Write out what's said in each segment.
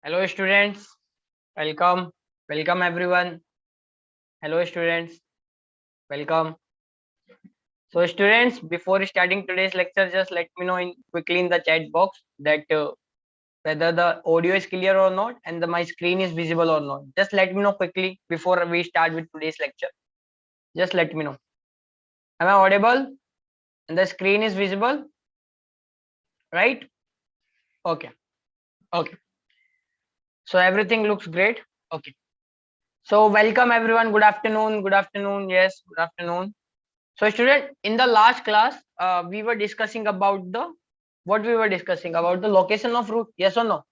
Hello students, welcome, welcome everyone. Hello students, welcome. So students, before starting today's lecture, just let me know quickly in the chat box that whether the audio is clear or not and my screen is visible or not. Just let me know quickly before we start with today's lecture. Just let me know. Am I audible? And the screen is visible, right? Okay, okay. So everything looks great. Okay. So welcome everyone. Good afternoon. Good afternoon. Yes, good afternoon. So student, in the last class, we were discussing about what we were discussing about the location of route. Yes or no?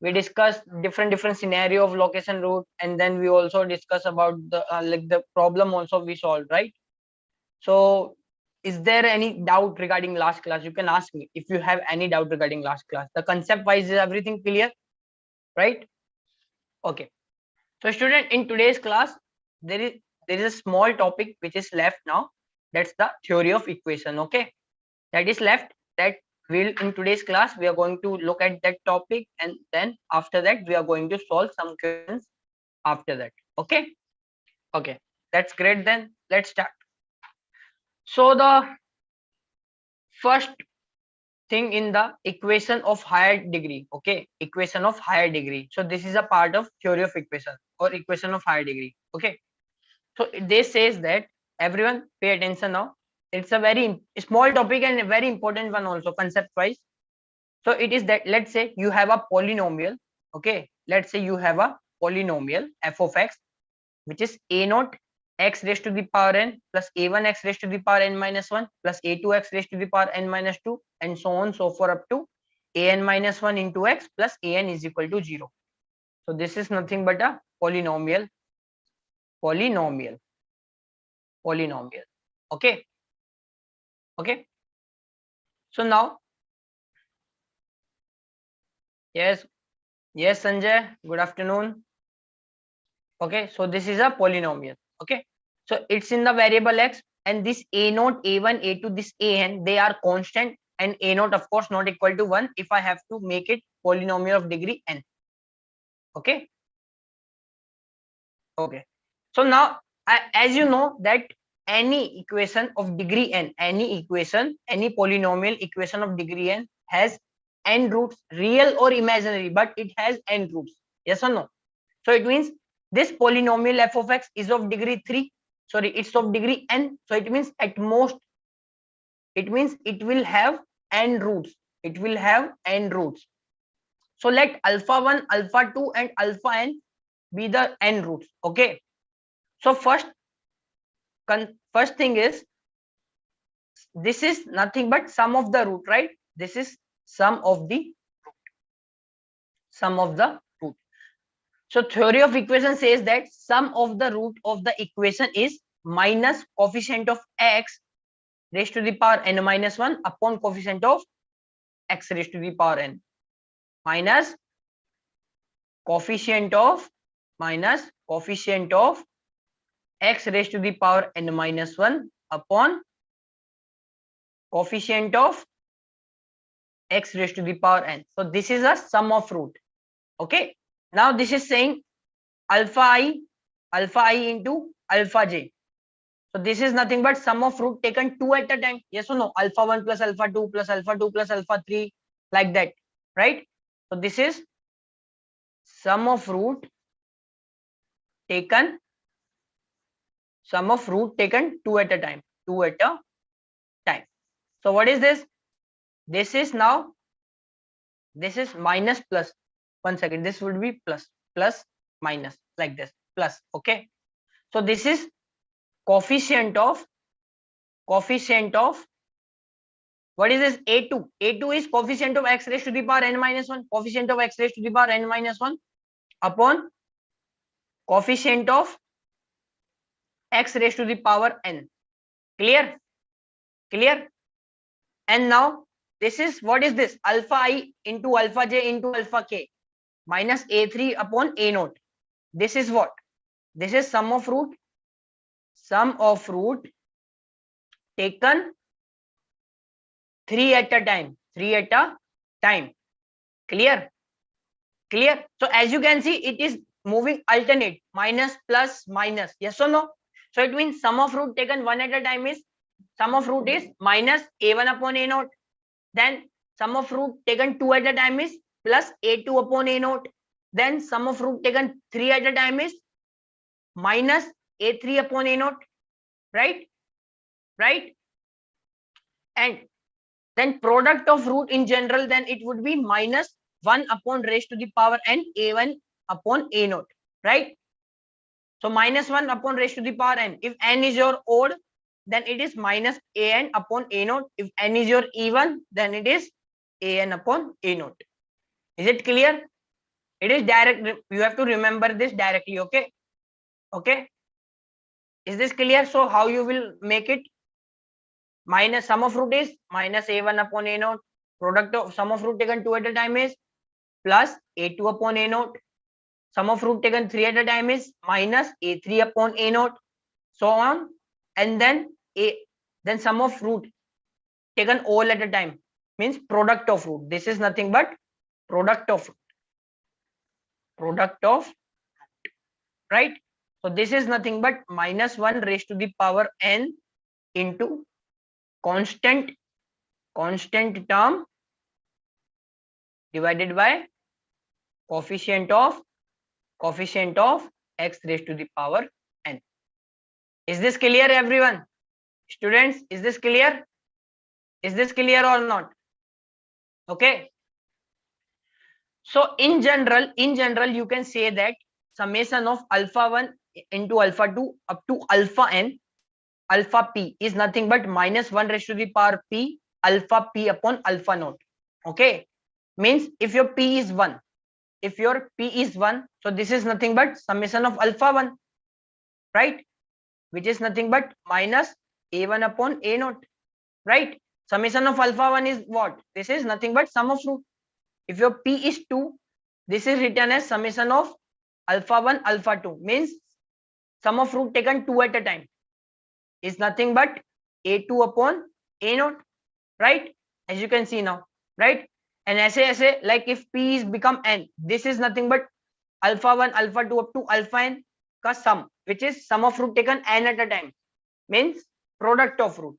We discussed different scenario of location route, and then we also discussed about the like the problem also we solved, right? So, is there any doubt regarding last class? You can ask me if you have any doubt regarding last class. The concept wise is everything clear, right? Okay. So student, in today's class, there is there is a small topic which is left now. That's the theory of equation. Okay, that is left. That will in today's class we are going to look at that topic, and then after that we are going to solve some questions after that. Okay, okay, that's great. Then let's start. So the first thing in the equation of higher degree. Okay, equation of higher degree. So this is a part of theory of equation or equation of higher degree. Okay. So this says that everyone pay attention now. It's a very small topic and a very important one also concept wise. So it is that let's say you have a polynomial. Okay, let's say you have a polynomial f of x which is a naught x raised to the power n plus a1 x raised to the power n minus 1 plus a2 x raised to the power n minus 2 and so on so forth up to an minus 1 into x plus an is equal to 0. So this is nothing but a polynomial. Polynomial. Polynomial. Okay. Okay. So now, yes, yes, Sanjay. Good afternoon. Okay. So this is a polynomial. Okay. So it's in the variable x, and this a naught, a1, a2, this an, they are constant, and a naught of course not equal to 1 if I have to make it polynomial of degree n. Okay. Okay. So now, as you know that any equation of degree n, any polynomial equation of degree n has n roots, real or imaginary, but it has n roots. Yes or no? So it means this polynomial f of x is of degree 3. Sorry, it's of degree n. So it means at most, it means it will have n roots. It will have n roots. So let alpha 1, alpha 2, and alpha n be the n roots. Okay. So first thing is, this is nothing but sum of the root, right? This is sum of the root. So theory of equation says that sum of the root of the equation is minus coefficient of x raised to the power n minus 1 upon coefficient of x raised to the power n minus coefficient of x raised to the power n minus 1 upon coefficient of x raised to the power n. So this is a sum of root. Okay. Now this is saying alpha I into alpha j. So this is nothing but sum of root taken 2 at a time. Yes or no? Alpha 1 plus alpha 2 plus alpha 2 plus alpha 3, like that, right? So this is sum of root taken 2 at a time. 2 at a time. So what is this? This is now, this is minus plus. 1 second, this would be plus minus, like this, plus. Okay. So this is coefficient of what is this? A2 is coefficient of x raised to the power n minus 1, coefficient of x raised to the power n minus 1 upon coefficient of x raised to the power n. Clear? And now this is, what is this? Alpha I into alpha j into alpha k minus a3 upon a naught. This is what? This is sum of root taken 3 at a time. Clear? Clear? So as you can see, it is moving alternate, minus, plus, minus. Yes or no? So it means sum of root taken one at a time is, sum of root is minus a1 upon a naught. Then sum of root taken 2 at a time is plus a2 upon a naught. Then sum of root taken 3 at a time is minus a3 upon a naught. Right? Right? And then product of root in general, then it would be minus 1 upon raised to the power n a1 upon a naught. Right? So minus 1 upon raised to the power n. If n is your odd, then it is minus an upon a naught. If n is your even, then it is an upon a naught. Is it clear? It is direct. You have to remember this directly. Okay. Okay. Is this clear? So how you will make it? Minus sum of root is minus a1 upon a naught. Product of sum of root taken 2 at a time is plus a2 upon a naught. Sum of root taken 3 at a time is minus a3 upon a naught. So on. And then sum of root taken all at a time means product of root. This is nothing but product of root. Product of, right? So this is nothing but minus 1 raised to the power n into constant term divided by coefficient of x raised to the power n. Is this clear, everyone? Students, is this clear? Is this clear or not? Okay. So in general, you can say that summation of alpha 1 into alpha 2 up to alpha n, alpha p is nothing but minus 1 raised to the power p alpha p upon alpha naught. Okay. Means if your p is 1, so this is nothing but summation of alpha 1, right? Which is nothing but minus a1 upon a naught, right? Summation of alpha 1 is what? This is nothing but sum of root. If your p is 2, this is written as summation of alpha 1 alpha 2, means sum of root taken 2 at a time is nothing but a2 upon a naught, right? As you can see now, right? And ऐसे like if p is become n, this is nothing but alpha 1 alpha 2 up to alpha n का sum, which is sum of root taken n at a time, means product of root.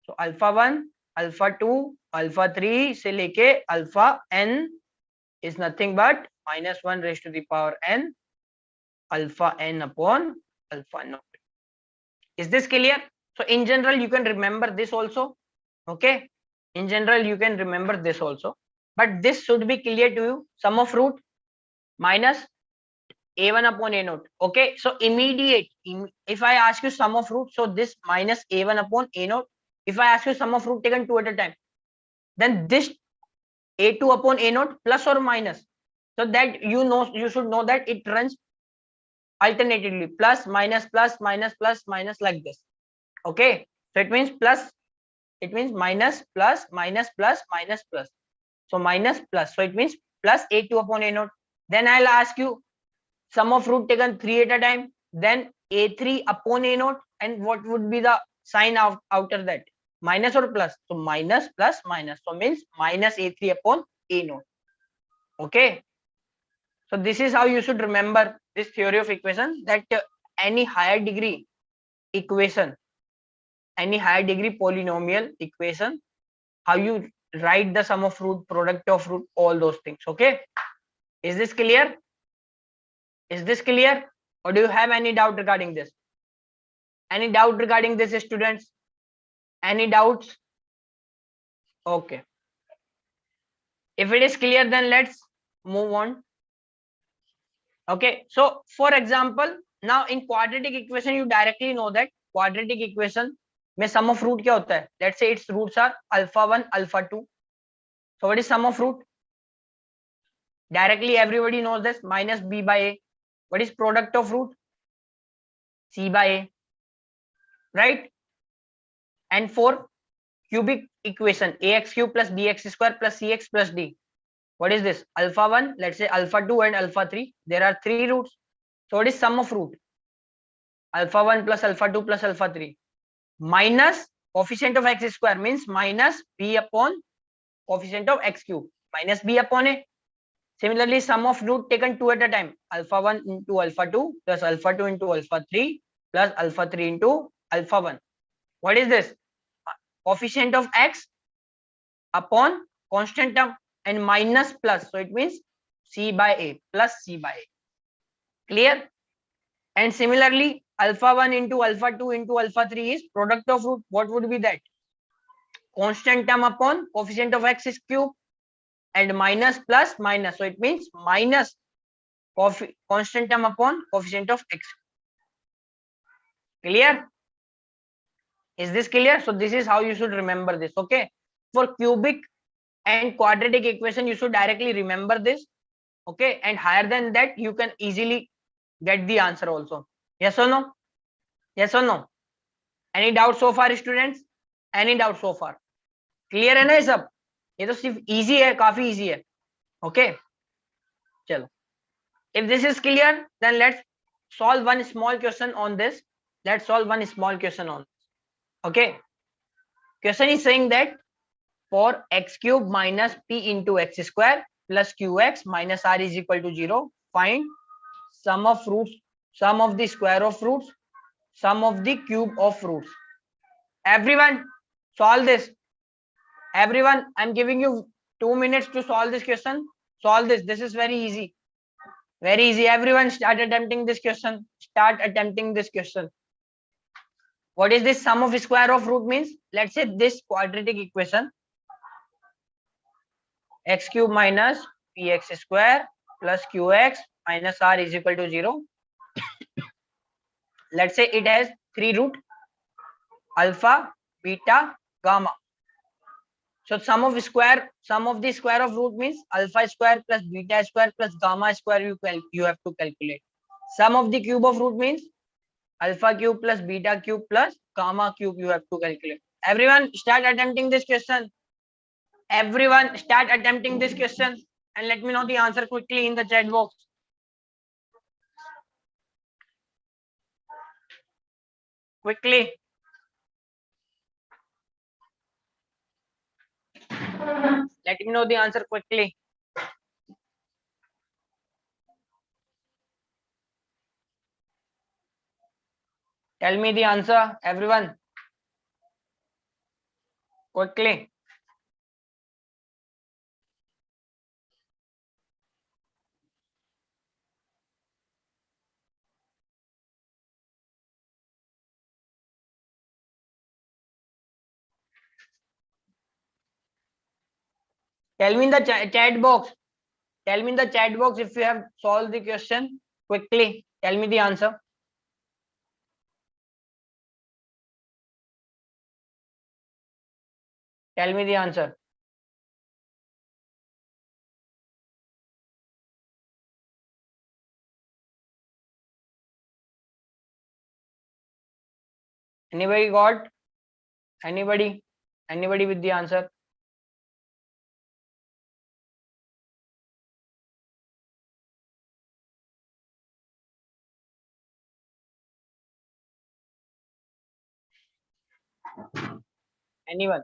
So alpha 1 alpha 2 alpha 3 से लेके alpha n is nothing but minus 1 raised to the power n alpha n upon alpha naught. Is this clear? So in general you can remember this also. Okay, in general you can remember this also, but this should be clear to you. Sum of root minus a1 upon a naught. Okay, so immediate, if I ask you sum of root, so this minus a1 upon a naught, if I ask you sum of root taken 2 at a time, then this a2 upon a naught plus or minus, so that you should know that it runs alternatively, plus minus plus minus plus minus like this. Okay, so it means plus, it means minus plus minus plus minus plus, so minus plus, so it means plus a2 upon a naught. Then I'll ask you sum of root taken 3 at a time, then a3 upon a naught, and what would be the sign after that? Minus or plus? So minus plus minus, so means minus a3 upon a naught. Okay, so this is how you should remember this theory of equation, that any higher degree equation, any higher degree polynomial equation, how you write the sum of root, product of root, all those things. Okay, is this clear? Is this clear, or do you have any doubt regarding this? Any doubt regarding this, students? Any doubts? Okay, if it is clear, then let's move on. Okay, so for example, now in quadratic equation you directly know that quadratic equation में sum of root क्या होता है? Let's say its roots are alpha 1 alpha 2. So what is sum of root? Directly everybody knows this, minus b by a. What is product of root? C by a, right? And for cubic equation, ax cube plus bx square plus cx plus d, what is this? Alpha 1, let's say alpha 2 and alpha 3. There are 3 roots. So what is sum of root? Alpha 1 plus alpha 2 plus alpha 3 minus coefficient of x square, means minus b upon coefficient of x cube, minus b upon a. Similarly, sum of root taken 2 at a time, alpha 1 into alpha 2 plus alpha 2 into alpha 3 plus alpha 3 into alpha 1. What is this? Coefficient of x upon constant term and minus plus. So it means c by a plus c by a. Clear? And similarly, alpha 1 into alpha 2 into alpha 3 is product of root. What would be that? Constant term upon coefficient of x is cube and minus plus minus. So it means minus constant term upon coefficient of x. Clear? Is this clear? So this is how you should remember this. Okay. For cubic and quadratic equation, you should directly remember this. Okay. And higher than that, you can easily get the answer also. Yes or no? Yes or no? Any doubt so far, students? Any doubt so far? Clear है ना ये सब? ये तो सिर्फ easy है, काफी easy है. ओके चलो, if this is clear, then let's solve one small question on this. Let's solve one small question on this. Okay, question is saying that for x cube minus p into x square plus qx minus r is equal to 0, find sum of roots, sum of the square of roots, sum of the cube of roots. Everyone solve this. Everyone, I'm giving you 2 minutes to solve this question. Solve this. This is very easy. Very easy. Everyone start attempting this question. Start attempting this question. What is this sum of square of root means? Let's say this quadratic equation, x cube minus px square plus qx minus r is equal to 0. Let's say it has 3 root, alpha, beta, gamma. So sum of the square of root means alpha square plus beta square plus gamma square you have to calculate. Sum of the cube of root means alpha cube plus beta cube plus gamma cube you have to calculate. Everyone start attempting this question. Everyone start attempting this question and let me know the answer quickly in the chat box. Quickly. Let me know the answer quickly. Tell me the answer, everyone. Quickly. Tell me in the chat box. Tell me in the chat box if you have solved the question. Quickly. Tell me the answer. Tell me the answer. Anybody got? Anybody? Anybody with the answer? Anyone?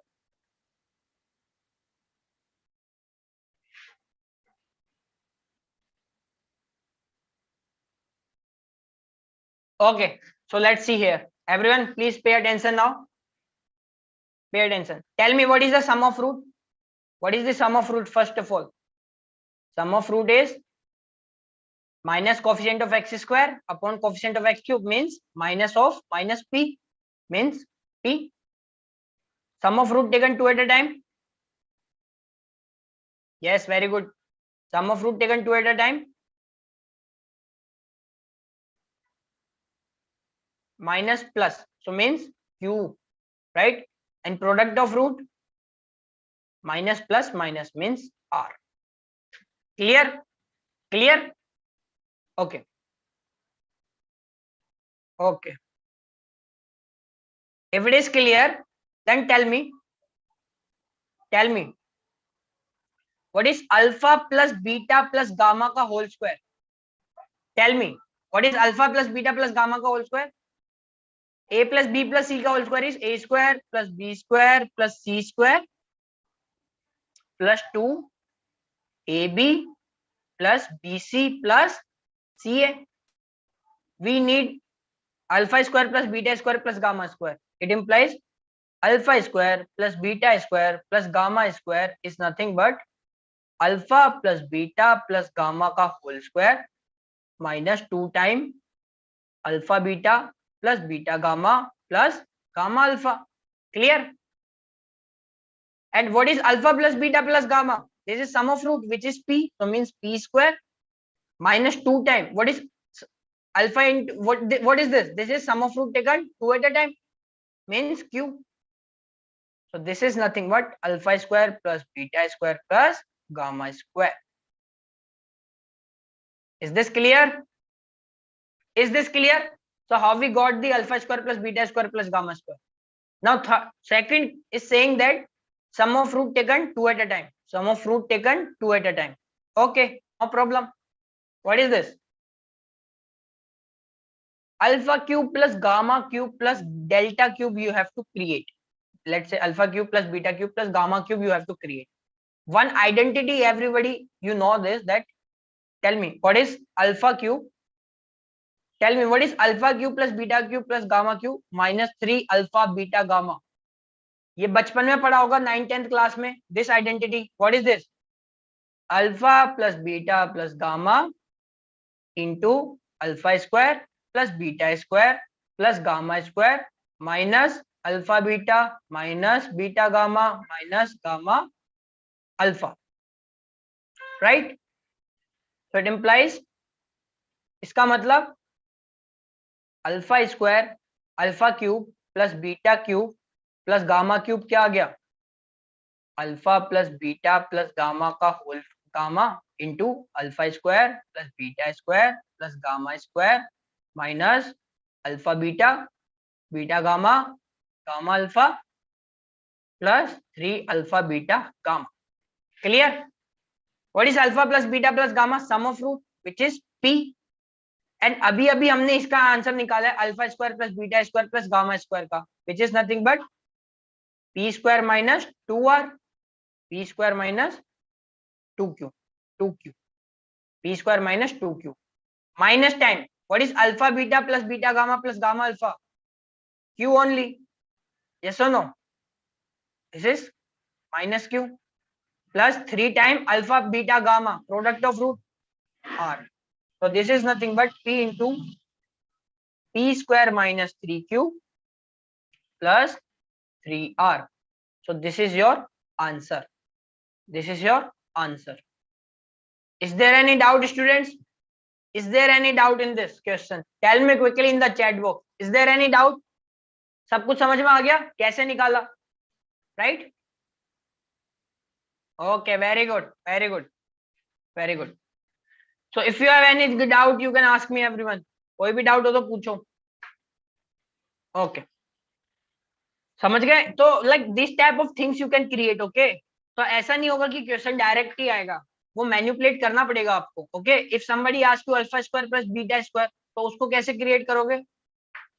Okay. So let's see here. Everyone, please pay attention now. Pay attention. Tell me what is the sum of root? What is the sum of root first of all? Sum of root is minus coefficient of x square upon coefficient of x cube means minus of minus p means p. Sum of root taken 2 at a time. Yes, very good. Sum of root taken 2 at a time. Minus plus. So means q, right? And product of root minus plus minus means r. Clear? Clear? Okay. Okay. If it is clear, then tell me what is alpha plus beta plus gamma ka whole square? Tell me what is alpha plus beta plus gamma ka whole square? A plus b plus c ka whole square is a square plus b square plus c square plus 2 ab plus BC plus CA. We need alpha square plus beta square plus gamma square. It implies alpha square plus beta square plus gamma square is nothing but alpha plus beta plus gamma का whole square minus 2 times alpha beta plus beta gamma plus gamma alpha. Clear? And what is alpha plus beta plus gamma? This is sum of root, which is p, so means p square minus 2 times. What is alpha into what is this? This is sum of root taken 2 at a time, means q. So this is nothing but alpha square plus beta square plus gamma square. Is this clear? Is this clear? So how we got the alpha square plus beta square plus gamma square? Now second is saying that sum of root taken 2 at a time. Sum of root taken 2 at a time. Okay, no problem. What is this? Alpha cube plus gamma cube plus delta cube you have to create. Let's say alpha cube plus beta cube plus gamma cube you have to create. One identity, everybody, you know this, that tell me what is alpha cube? Tell me what is alpha cube plus beta cube plus gamma cube minus 3 alpha beta gamma. ये बचपन में पढ़ा होगा 9th 10th class में. This identity, what is this? Alpha plus beta plus gamma into alpha square plus beta square plus gamma square minus alpha beta minus beta gamma minus gamma alpha, right? So it implies, इसका मतलब alpha square alpha cube plus beta cube plus gamma cube क्या आ गया? Alpha plus beta plus gamma का whole gamma into alpha square plus beta square plus gamma square minus alpha beta beta gamma gamma alpha plus 3 alpha beta gamma. Clear? What is alpha plus beta plus gamma? Sum of root which is p. And अभी अभी हमने इसका answer निकाला है alpha square plus beta square plus gamma square का, which is nothing but p square minus 2r, p square minus 2q, 2q, p square minus 2q minus 10. What is alpha beta plus beta gamma plus gamma alpha? q only. Yes और no? This is minus q plus 3 time alpha beta gamma product of root r. So this is nothing but p into p square minus 3q plus 3r. So this is your answer. This is your answer. Is there any doubt, students? Is there any doubt in this question? Tell me quickly in the chat box. Is there any doubt? सब कुछ समझ में आ गया कैसे निकाला? Right? Okay, very good, very good, very good. So if you have any doubt, you can ask me, everyone. कोई भी doubt हो तो पूछो. ओके, समझ गए? तो like this type of things you can create. Okay, तो ऐसा नहीं होगा कि क्वेश्चन डायरेक्ट ही आएगा, वो मैनिपुलेट करना पड़ेगा आपको. Okay, if somebody ask you alpha square plus beta square, तो उसको कैसे क्रिएट करोगे?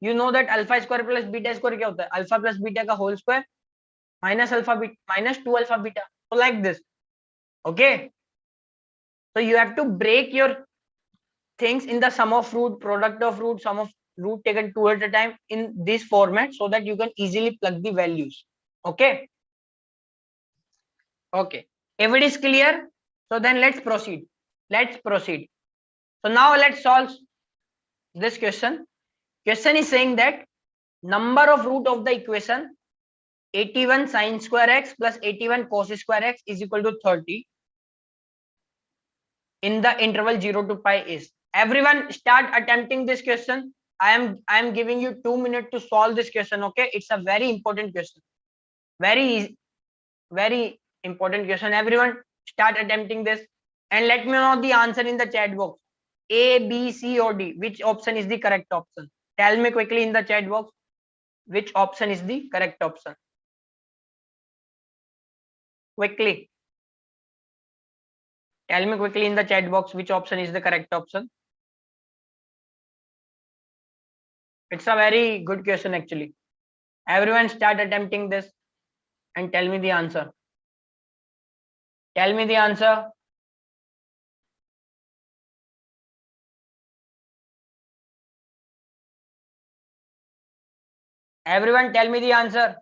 You know that alpha square plus beta square क्या होता है? अल्फा प्लस बीटा का whole square minus alpha beta minus 2 alpha beta. तो like this. Okay, so you have to break your things in the sum of root, product of root, sum of root taken 2 at a time in this format, so that you can easily plug the values. Okay, okay, if it is clear, so then let's proceed. So now let's solve this question. Question is saying that number of root of the equation 81 sin square x plus 81 cos square x is equal to 30 in the interval 0 to pi is. Everyone start attempting this question. I am giving you 2 minutes to solve this question. Okay, it's a very important question, very easy, very important question. Everyone start attempting this and let me know the answer in the chat box. A, B, C or D, which option is the correct option? Tell me quickly in the chat box which option is the correct option. Quickly tell me quickly in the chat box which option is the correct option. It's a very good question actually. Everyone start attempting this and tell me the answer. Tell me the answer. Everyone tell me the answer.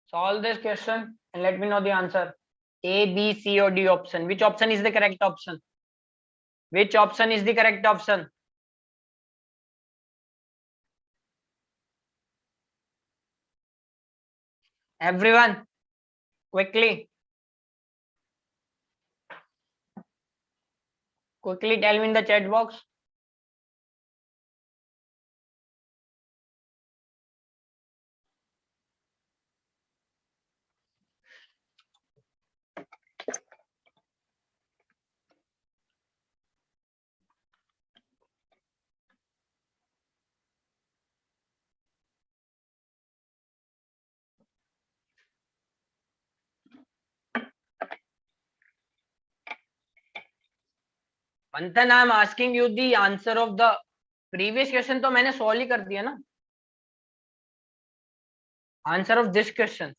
Solve this question and let me know the answer. A, B, C or D option. Which option is the correct option? Which option is the correct option? Everyone, quickly. Quickly tell me in the chat box. मंथन, I am asking you the answer of the previous question. तो मैंने solve ही कर दिया ना. Answer of this question.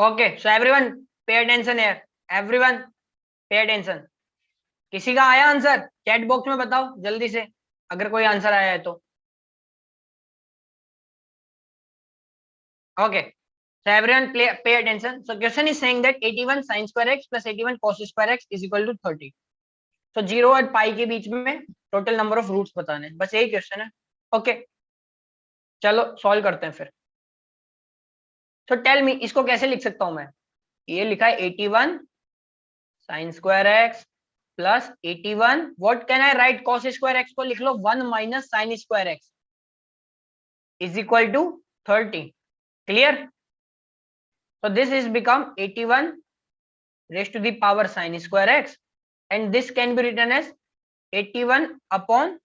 Okay, so everyone पे attention here. Everyone pay attention. किसी का आया आंसर? चैट बॉक्स में बताओ जल्दी से अगर कोई आंसर आया है तो. Okay, so everyone pay attention. So question is saying that 81 sin square x plus 81 cos square x is equal to 30. So 0 और पाई के बीच में टोटल नंबर ऑफ रूट्स बताने हैं. बस यही क्वेश्चन है. ओके, चलो सॉल्व करते हैं फिर. सो टेल मी, इसको कैसे लिख सकता हूं मैं? ये लिखा है 81 sin square x plus 81. What can I right? cos square x को लिख लो 1 minus sin square x is equal to 30. Clear? So this is become 81 raised to the power sin square x, and this can be written as 81 upon,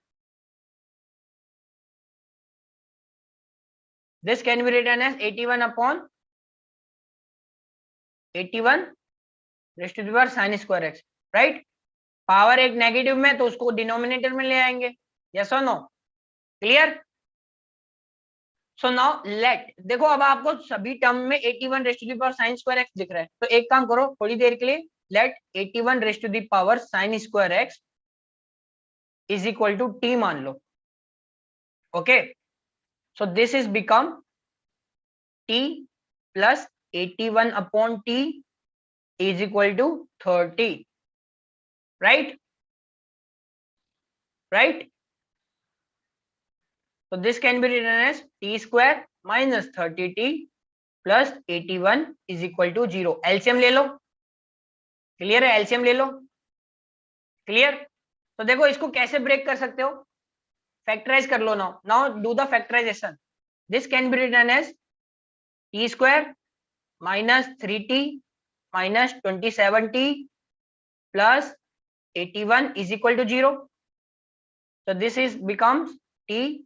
this can be written as 81 upon 81 raised to the power sin square x, right? Power एक negative में तो उसको denominator में ले आएंगे. Yes और no? Clear? So now let, देखो अब आपको सभी टर्म में 81 raised to the power sine square x दिख रहा है. तो एक काम करो थोड़ी देर के लिए, let 81 raised to the power sine square x is equal to t मान लो. Okay, so this is become t plus 81 upon t is equal to 30. Right? Right? So this can be written as t square minus 30t plus 81 is equal to 0. LCM ले लो. Clear है? LCM ले लो. Clear? तो देखो इसको कैसे break कर सकते हो? फैक्टराइज कर लो. Now do the factorisation. This can be written as t square minus 3t minus 27t plus 81 is equal to 0. So this is becomes t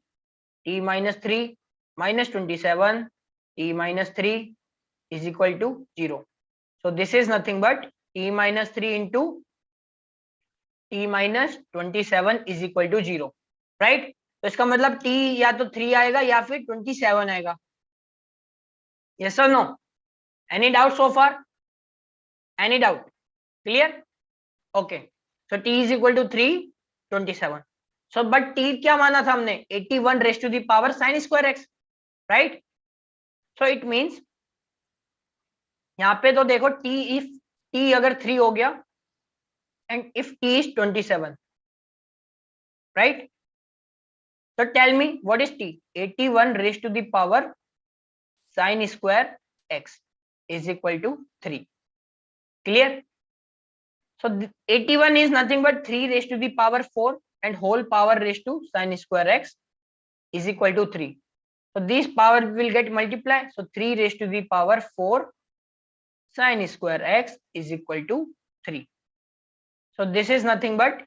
minus 3 minus 27 t minus 3 is equal to 0. So this is nothing but t minus 3 into t minus 27 is equal to 0. right? तो इसका मतलब t या तो 3 आएगा या फिर 27 आएगा. yes or no? any doubt so far? any doubt? clear? okay, so t is equal to 3 27. So but t क्या माना था हमने? 81 raised to the power sin square x, right? So it means यहाँ पे तो देखो t, if t अगर 3 हो गया and if t is 27, right? So tell me what is t? 81 raised to the power sin square x is equal to 3. Clear? So 81 is nothing but 3 raised to the power 4 and whole power raised to sin square x is equal to 3. So this power will get multiplied. So 3 raised to the power 4 sin square x is equal to 3. So this is nothing but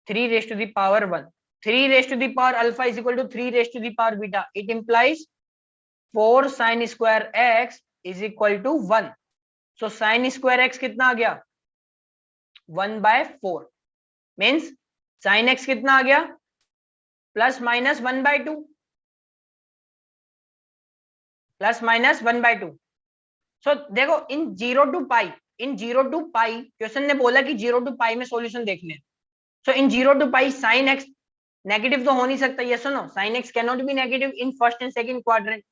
3 raised to the power 1. 3 raised to the power alpha is equal to 3 raised to the power beta. It implies 4 sin square x is equal to 1. So sine square x कितना आ गया 1/4 means sine x कितना आ गया +-1/2 +-1/2 सो देखो इन 0 to pi question ने बोला कि 0 to पाई में solution देखने हैं सो इन 0 to pi sine x negative तो हो नहीं सकता ये सुनो sine x can not be negative in first and second quadrant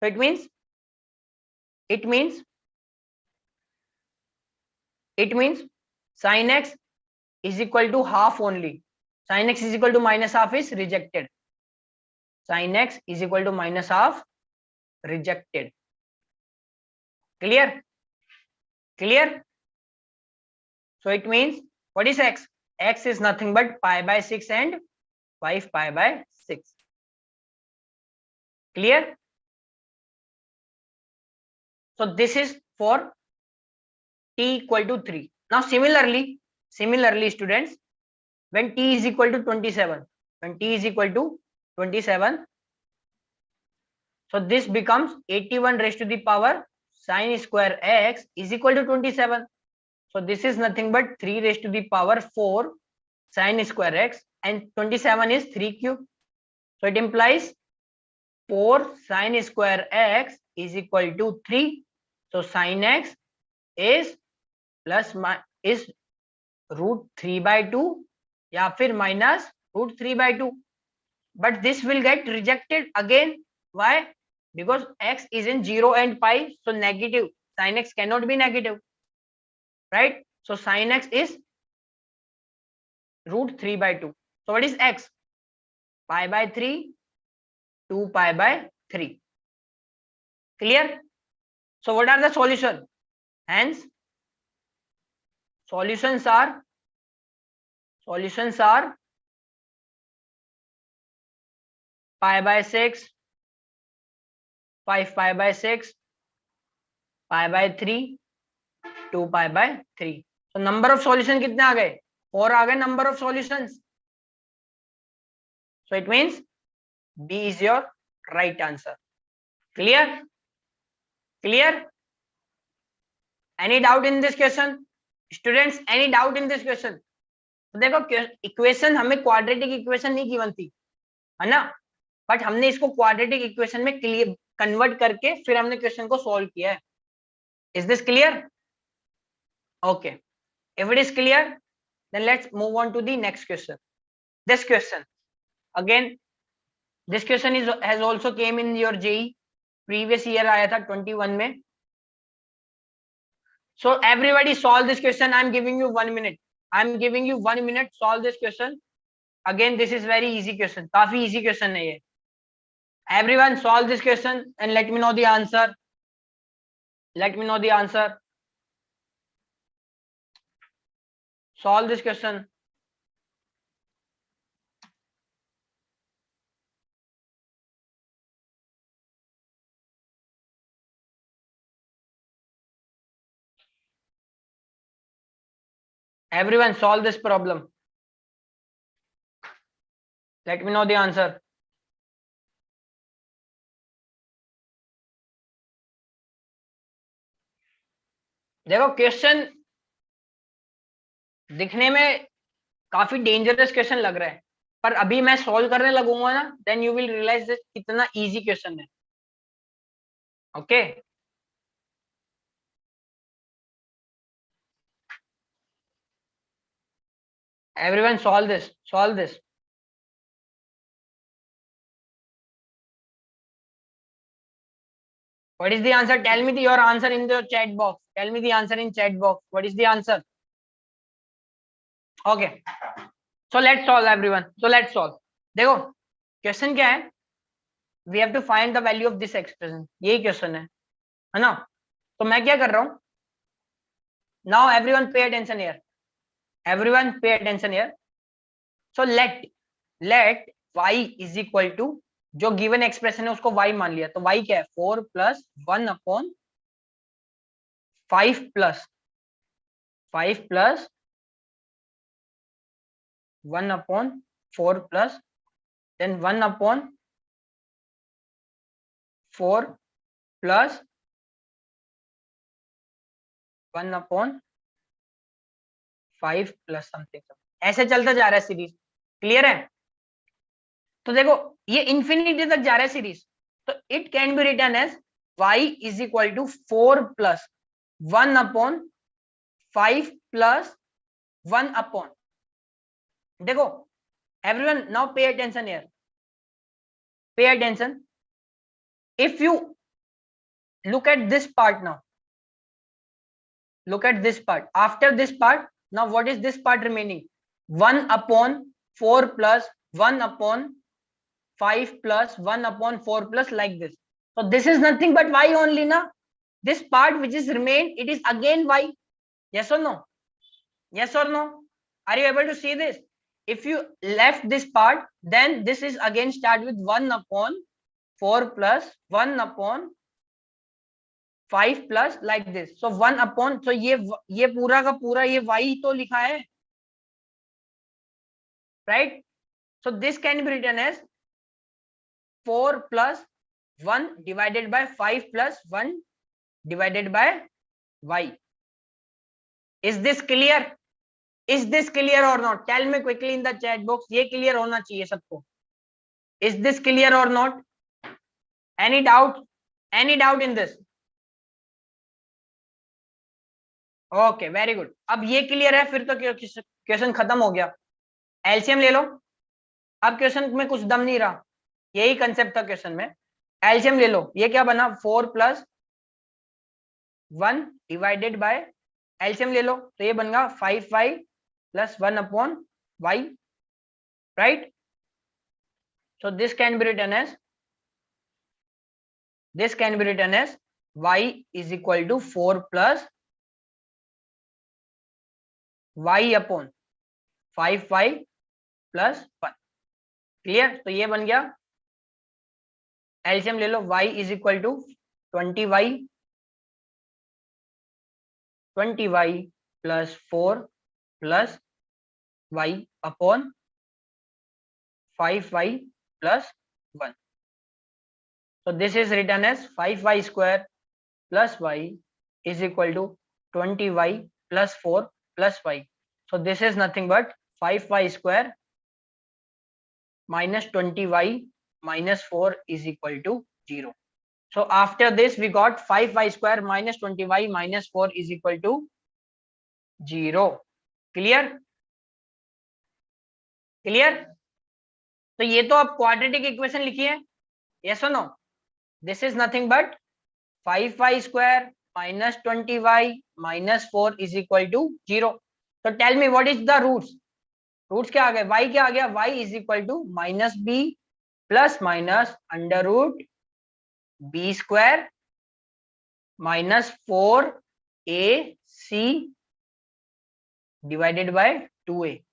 so it means sin x is equal to half only sin x is equal to -half is rejected sin x is equal to -half rejected clear so it means what is x is nothing but pi/6 and 5 pi/6 clear so this is for t equal to 3 now similarly students when t is equal to 27 so this becomes 81 raised to the power sin square x is equal to 27 so this is nothing but 3 raised to the power 4 sin square x and 27 is 3 cube so it implies 4 sin square x is equal to 3 so sin x is √3/2 या फिर -√3/2 but this will get rejected again why because x is in 0 and pi so negative sin x cannot be negative right so sin x is √3/2 so what is x pi/3 2 pi/3 clear so what are the solution hence solutions are pi/6 5 pi/6 pi/3 2 pi/3 so number of solution कितने आ गए 4 आ गए number of solutions so it means B is your right answer clear any doubt in this question students any doubt in this question तो देखो equation हमें quadratic equation नहीं given थी है ना बट हमने इसको क्वाड्रेटिक इक्वेशन में क्लियर कन्वर्ट करके फिर हमने क्वेश्चन को सॉल्व किया है is this clear okay if it is clear then let's move on to the next question this question again this question has also came in your JEE previous year आया था 21 में so everybody solve this question I'm giving you 1 minute solve this question again this is very easy question काफी easy question है ये everyone solve this question and let me know the answer solve this question everyone solve this problem let me know the answer देखो question दिखने में काफी dangerous question लग रहा है पर अभी मैं सॉल्व करने लगूंगा ना देन यू विल रियलाइज कितना इजी क्वेश्चन है okay everyone solve this what is the answer tell me your answer in the chat box tell me the answer in chat box what is the answer okay so let's solve everyone so let's solve देखो question क्या है we have to find the value of this expression यही question है ना तो मैं क्या कर रहा हूं now everyone pay attention here so let y is equal to जो गिवन एक्सप्रेशन है उसको y मान लिया तो y क्या है 4 + 1/5 + 1/4 plus then 1/4 plus 1/5 plus something, ऐसे चलता जा रहा है सीरीज। क्लियर है? तो देखो ये इंफिनिटी तक जा रहा है सीरीज, तो it can be written as y is equal to 4 plus 1/5 plus 1/, देखो everyone now pay attention here, pay attention. If you look at this part now, look at this part, after this part, now what is this part remaining? 1/4 plus 1/5 plus 1/4 plus like this. So this is nothing but y only na. This part which is remained, it is again y. Yes or no? Yes or no? Are you able to see this? If you left this part, then this is again start with 1/4 plus 1/5 plus like this. So 1/, so ये पूरा का पूरा ये y तो लिखा है, right? So this can be written as 4 plus 1 divided by 5 plus 1 divided by y. Is this clear? Is this clear or not? Tell me quickly in the chat box. ये clear होना चाहिए सबको. Is this clear or not? Any doubt? Any doubt in this? Okay, very good. अब ये clear है, फिर तो question खत्म हो गया. एलसीएम ले लो. अब क्वेश्चन में कुछ दम नहीं रहा, यही कंसेप्ट था क्वेश्चन में. एलसीएम ले लो. ये क्या बना? 4 प्लस 1 डिवाइडेड बाय, एलसीएम ले लो तो ये बन गया 5y plus 1/y, right? So this can be written as y is equal to 4 plus y/5y plus 1. Clear? तो ये बन गया, एलसीएम ले लो, y is equal to 20y plus 4 plus y/5y plus 1. So this is written as 5y square plus y is equal to 20y plus 4 plus y. So this is nothing but 5y square minus 20y minus 4 is equal to 0. So after this we got 5y square minus 20y minus 4 is equal to 0. Clear? Clear? तो ये तो आप quadratic equation लिखिए. Yes or no? This is nothing but 5y square minus 20y minus 4 is equal to 0. So tell me what is the roots? Roots क्या आ गए? y क्या आ गया? y is equal to minus b plus minus under root b square minus 4ac divided by 2a.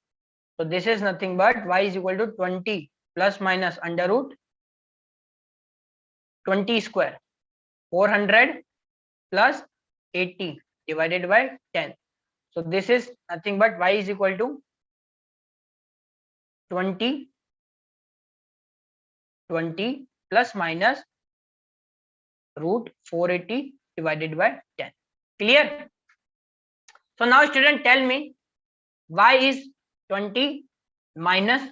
So this is nothing but y is equal to 20 plus minus under root 20 square 400 plus 80 divided by 10. So this is nothing but y is equal to 20 plus minus root 480 divided by 10. Clear? So now student, tell me, y is 20 minus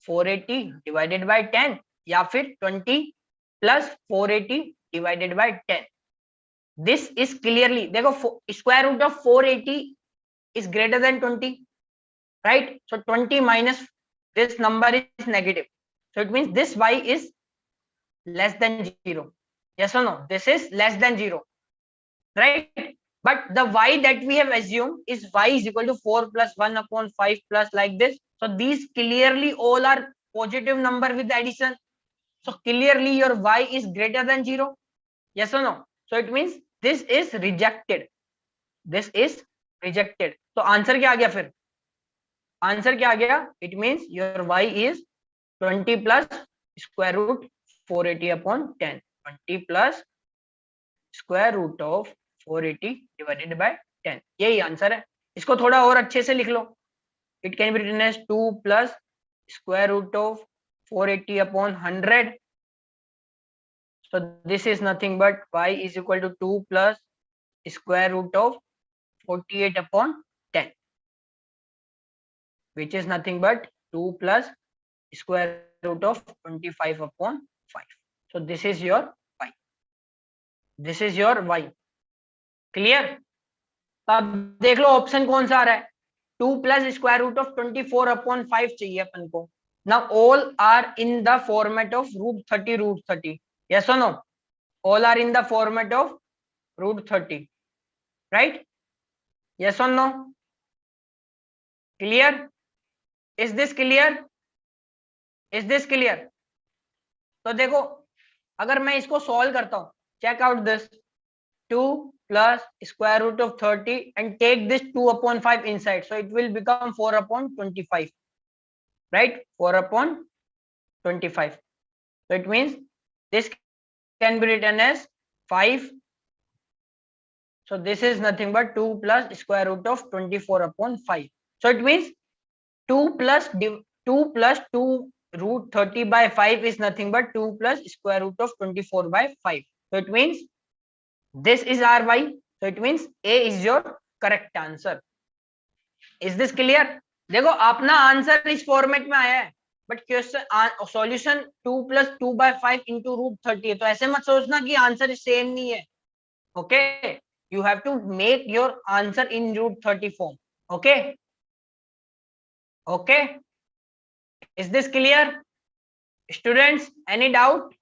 480 divided by 10 या फिर 20 plus 480 divided by 10. This is clearly, देखो square root of 480 is greater than 20, right? So 20 minus this number is negative, so it means this y is less than 0. Yes or no? This is less than 0, right? But the y that we have assumed is y is equal to 4 plus 1/5 plus like this. So these clearly all are positive number with addition. So clearly your y is greater than 0. Yes or no? So it means this is rejected. This is rejected. So answer क्या आ गया फिर? Answer क्या आ गया? It means your y is 20 plus square root 480/10. 20 plus square root of 480 divided by 10. यही answer है. इसको थोड़ा और अच्छे से लिख लो. It can be written as 2 plus square root of 480/100. So this is nothing but y is equal to 2 plus square root of 48 upon 10, which is nothing but 2 plus square root of 25 upon 5. So this is your y. This is your y. Clear? अब देख लो option कौन सा आ रहा है. 2 plus square root of 24 upon 5 चाहिए अपन को. Now all are in the format of root 30 root 30. Yes or no? All are in the format of root 30. Right? Yes or no? Clear? Is this clear? Is this clear? तो देखो अगर मैं इसको solve करता हूं, check out this 2 plus square root of 30 and take this 2 upon 5 inside, so it will become 4 upon 25, right? 4 upon 25. So it means this can be written as 5. So this is nothing but 2 plus square root of 24 upon 5. So it means 2 plus 2 root 30 by 5 is nothing but 2 plus square root of 24 by 5. So it means this is our y. So it means A is your correct answer. Is this clear? देखो अपना answer इस format में आया है, but question solution 2 plus 2 by 5 into root 30 है. तो ऐसे मत सोचना कि आंसर सेम नहीं है. Okay, you have to make your answer in root 30 form. Okay? Okay? Is this clear? Students, any doubt?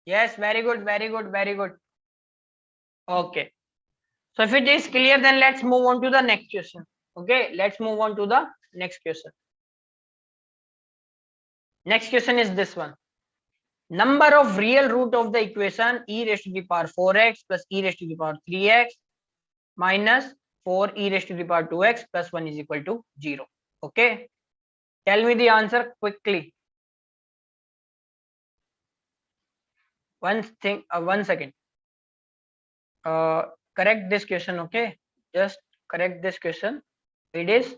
Yes, very good, very good, very good. Okay. So if it is clear, then let's move on to the next question. Okay, let's move on to the next question. Next question is this one. Number of real root of the equation e raised to the power 4x plus e raised to the power 3x minus 4 e raised to the power 2x plus 1 is equal to 0. Okay, tell me the answer quickly. One second. Correct this question. Okay, just correct this question. It is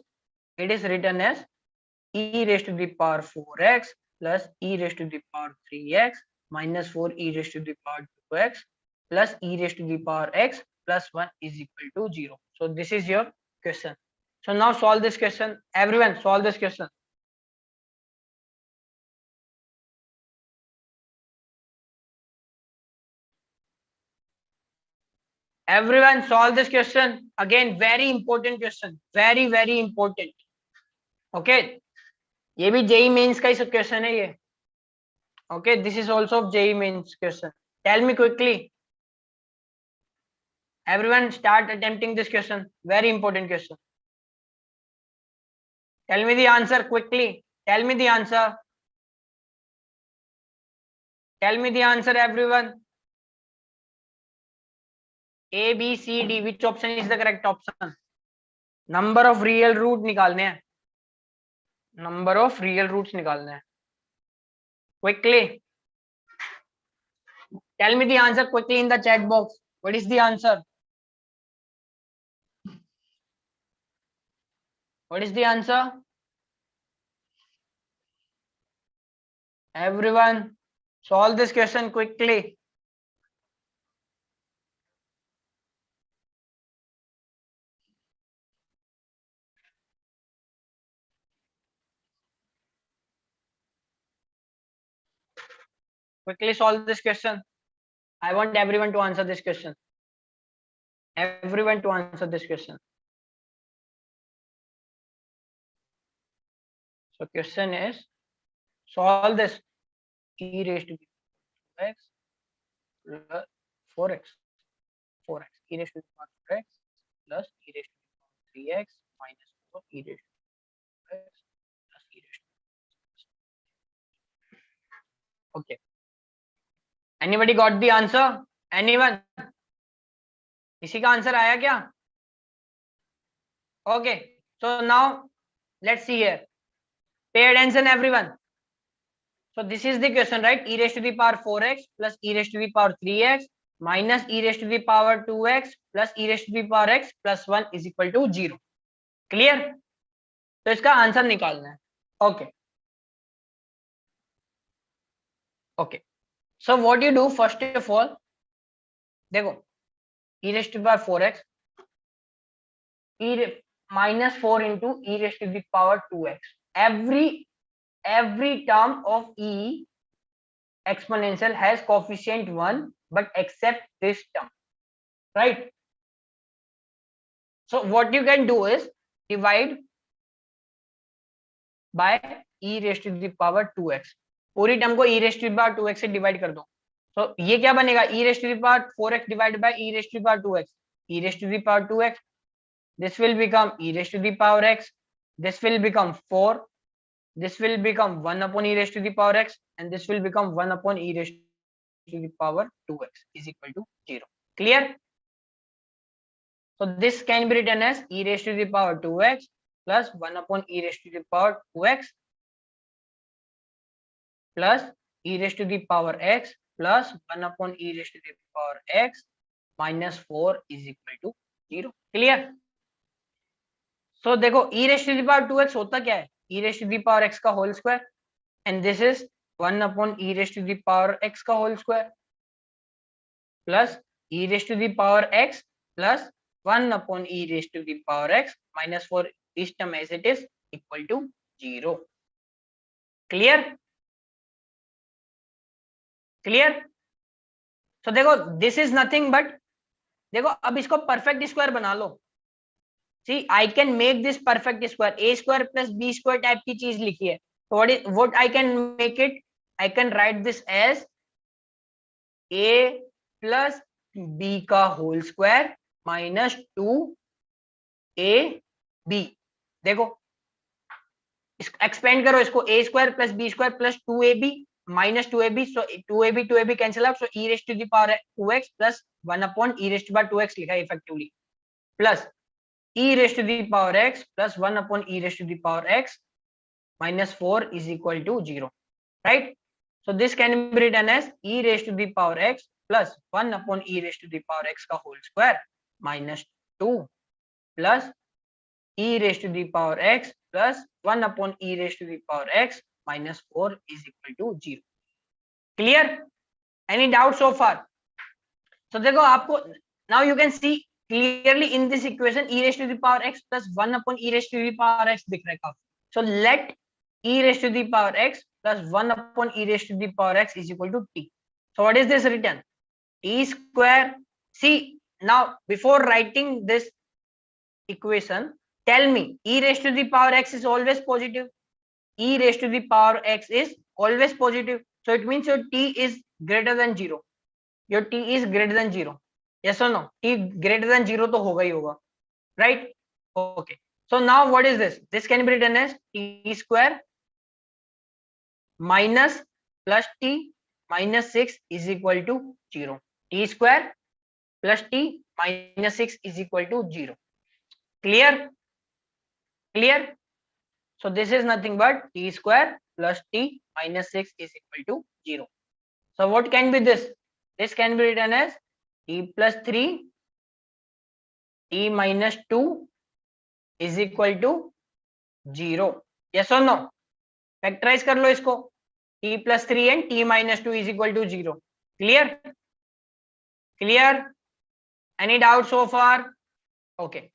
written as e raised to the power 4x plus e raised to the power 3x minus 4 e raised to the power 2x plus e raised to the power x plus 1 is equal to 0. So this is your question. So now solve this question. Everyone solve this question. Everyone solve this question. Again, very important question. Very, very important. Okay. ये भी JEE mains का ही question है ये. Okay, this is also JEE mains question. Tell me quickly. Everyone start attempting this question. Very important question. Tell me the answer quickly. Tell me the answer. Tell me the answer, everyone. A, B, C, D. Which option is the correct option? Number of real root निकालने हैं. Number of real roots निकालने हैं. Quickly. Tell me the answer quickly in the chat box. What is the answer? What is the answer? Everyone, solve this question quickly. Quickly solve this question. I want everyone to answer this question. Everyone to answer this question. So question is, solve this e raised to the x plus 4x e raised to the power 4x plus e raised to the power 3x minus 4 e raised to the power x plus e raised to the power. Okay. Anybody got the answer? Anyone? किसी का answer आया क्या? Okay. So now let's see here. Pay attention, everyone. So this is the question, right? E raised to the power 4x plus e raised to the power 3x minus e raised to the power 2x plus e raised to the power x plus 1 is equal to 0. Clear? तो इसका answer निकालना है. Okay. Okay. So what you do first of all, देखो e raised to the power 4x minus 4 into e raised to the power 2x. Every term of e exponential has coefficient 1, but except this term, right? So what you can do is divide by e raised to the power 2x. पूरी term को e raised to the power 2x से divide कर दो. So ये क्या बनेगा? e raised to the power 4x divided by e raised to the power 2x. e raised to the power 2x. This will become e raised to the power x. This will become 4. This will become 1 upon e raised to the power x, and this will become 1 upon e raised to the power 2x is equal to 0. Clear? So this can be written as e raised to the power 2x plus 1 upon e raised to the power 2x plus e raised to the power x plus 1 upon e raised to the power x minus 4 is equal to 0. Clear? So देखो e raised to the power 2x होता क्या है? e raised to the power x का whole square, and this is 1 upon e raised to the power x का whole square plus e raised to the power x plus 1 upon e raised to the power x minus 4 this term as it is equal to 0. Clear? Clear? So देखो this is nothing but, देखो अब इसको perfect square बना लो. See, I can make this perfect square. A square plus b square type की चीज लिखी है. So what I can make it? I can write this as a plus b का whole square minus 2ab. देखो expand करो इसको, a square plus b square plus 2ab minus 2ab. So 2ab cancel out. So e raised to the power 2x plus 1 upon e raised to the power 2x लिखा है effectively, plus e raised to the power x plus 1 upon e raised to the power x minus 4 is equal to 0, right? So this can be written as e raised to the power x plus 1 upon e raised to the power x का whole square minus 2 plus e raised to the power x plus 1 upon e raised to the power x minus 4 is equal to 0. Clear? Any doubt so far? So देखो आपको now you can see clearly in this equation e raised to the power x plus 1 upon e raised to the power x दिख रहा है. So let e raised to the power x plus 1 upon e raised to the power x is equal to t. So what is this written? T square. See, now before writing this equation, tell me e raised to the power x is always positive. E raised to the power x is always positive. So it means your t is greater than 0. Your t is greater than 0. Yes or no? T greater than 0 तो होगा ही होगा, right? Okay. So now what is this? This can be written as t square minus plus t minus 6 is equal to 0. T square plus t minus 6 is equal to 0. Clear? Clear? So this is nothing but t square plus t minus 6 is equal to 0. So what can be this? This can be written as t plus 3 t minus 2 is equal to 0. Yes or no? Factorize कर लो इसको. t plus 3 and t minus 2 is equal to 0. Clear? Clear? Any doubt so far? Okay.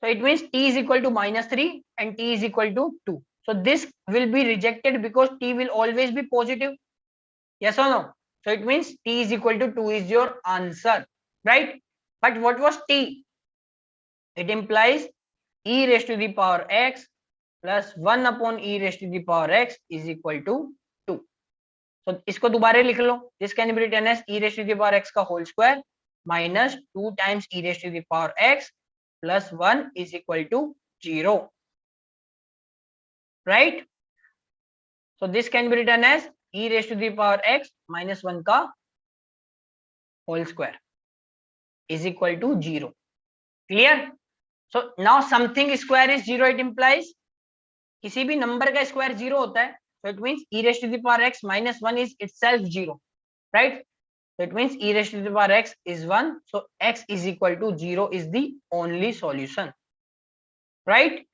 So it means t is equal to minus 3 and t is equal to 2. So this will be rejected because t will always be positive. Yes or no? So it means t is equal to 2 is your answer, right? But what was t? It implies e raised to the power x plus 1 upon e raised to the power x is equal to 2. So इसको दोबारा लिख लो. This can be written as e raised to the power x का whole square minus 2 times e raised to the power x plus 1 is equal to 0. Right? So this can be written as e raised to the power x minus 1 का whole square is equal to 0. Clear? So now something square is 0, it implies किसी भी number का square 0 होता है. So it means e raised to the power x minus 1 is itself 0, right? So it means e raised to the power x is 1. So x is equal to 0 is the only solution, right?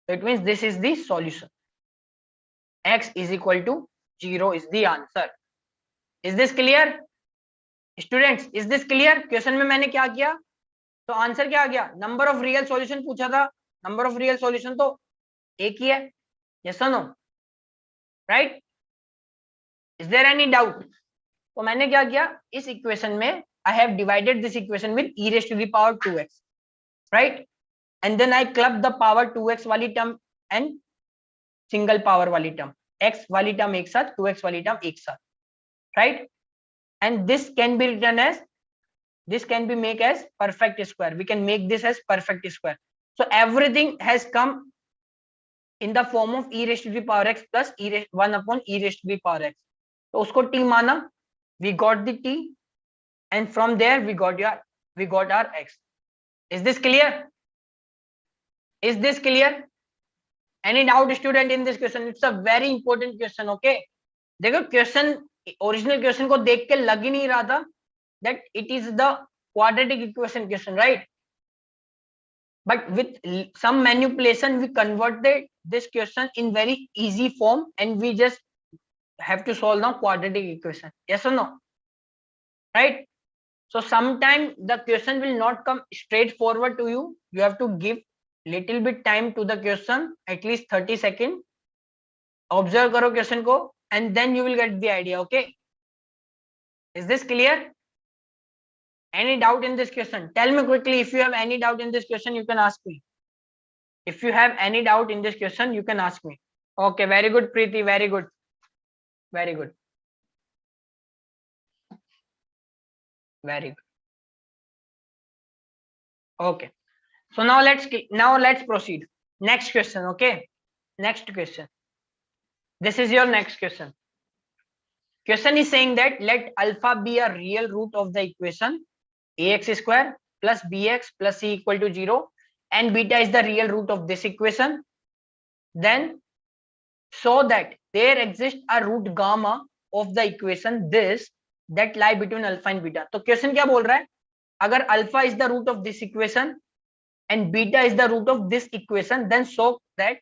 So it means this is the solution. X is equal to 0 is the answer. Is this clear? Students, is this clear? Question में मैंने क्या किया? तो answer क्या आ गया, number of real solution पूछा था, नंबर ऑफ रियल सॉल्यूशन तो एक ही है, यस और no, right, is there any doubt? तो मैंने क्या किया, इस इक्वेशन में I have divided this equation with e raised to the power 2x, right, and then I club the power 2x वाली टर्म एंड सिंगल पावर वाली term, x वाली term एक साथ, 2x वाली टर्म एक साथ, right, and this can be written as, this can be made as perfect square, we can make this as perfect square, so everything has come in the form of e raised to the power x plus 1 upon e raised to the power x, तो उसको t माना, we got the t and from there we got our x. Is this clear? Is this clear? Any doubt student in this question? It's a very important question. Okay, देखो question, original question को देख के लग ही नहीं रहा था that it is the quadratic equation question, right? But with some manipulation we converted this question in very easy form and we just have to solve now quadratic equation, yes or no, right? So sometime the question will not come straightforward to you, you have to give little bit time to the question, at least 30 seconds, observe karo question ko and then you will get the idea. Okay, is this clear? Any doubt in this question? Tell me quickly, if you have any doubt in this question you can ask me. If you have any doubt in this question you can ask me. Okay, very good Preeti, very good, very good, very good. Okay, so now let's proceed. Next question. Okay, next question, this is your next question. Question is saying that let alpha be a real root of the equation ax square plus bx plus c equal to 0 and beta is the real root of this equation, then so that there exists a root gamma of the equation this that lie between alpha and beta. तो question क्या बोल रहा है, अगर alpha is the root of this equation and beta is the root of this equation, then so that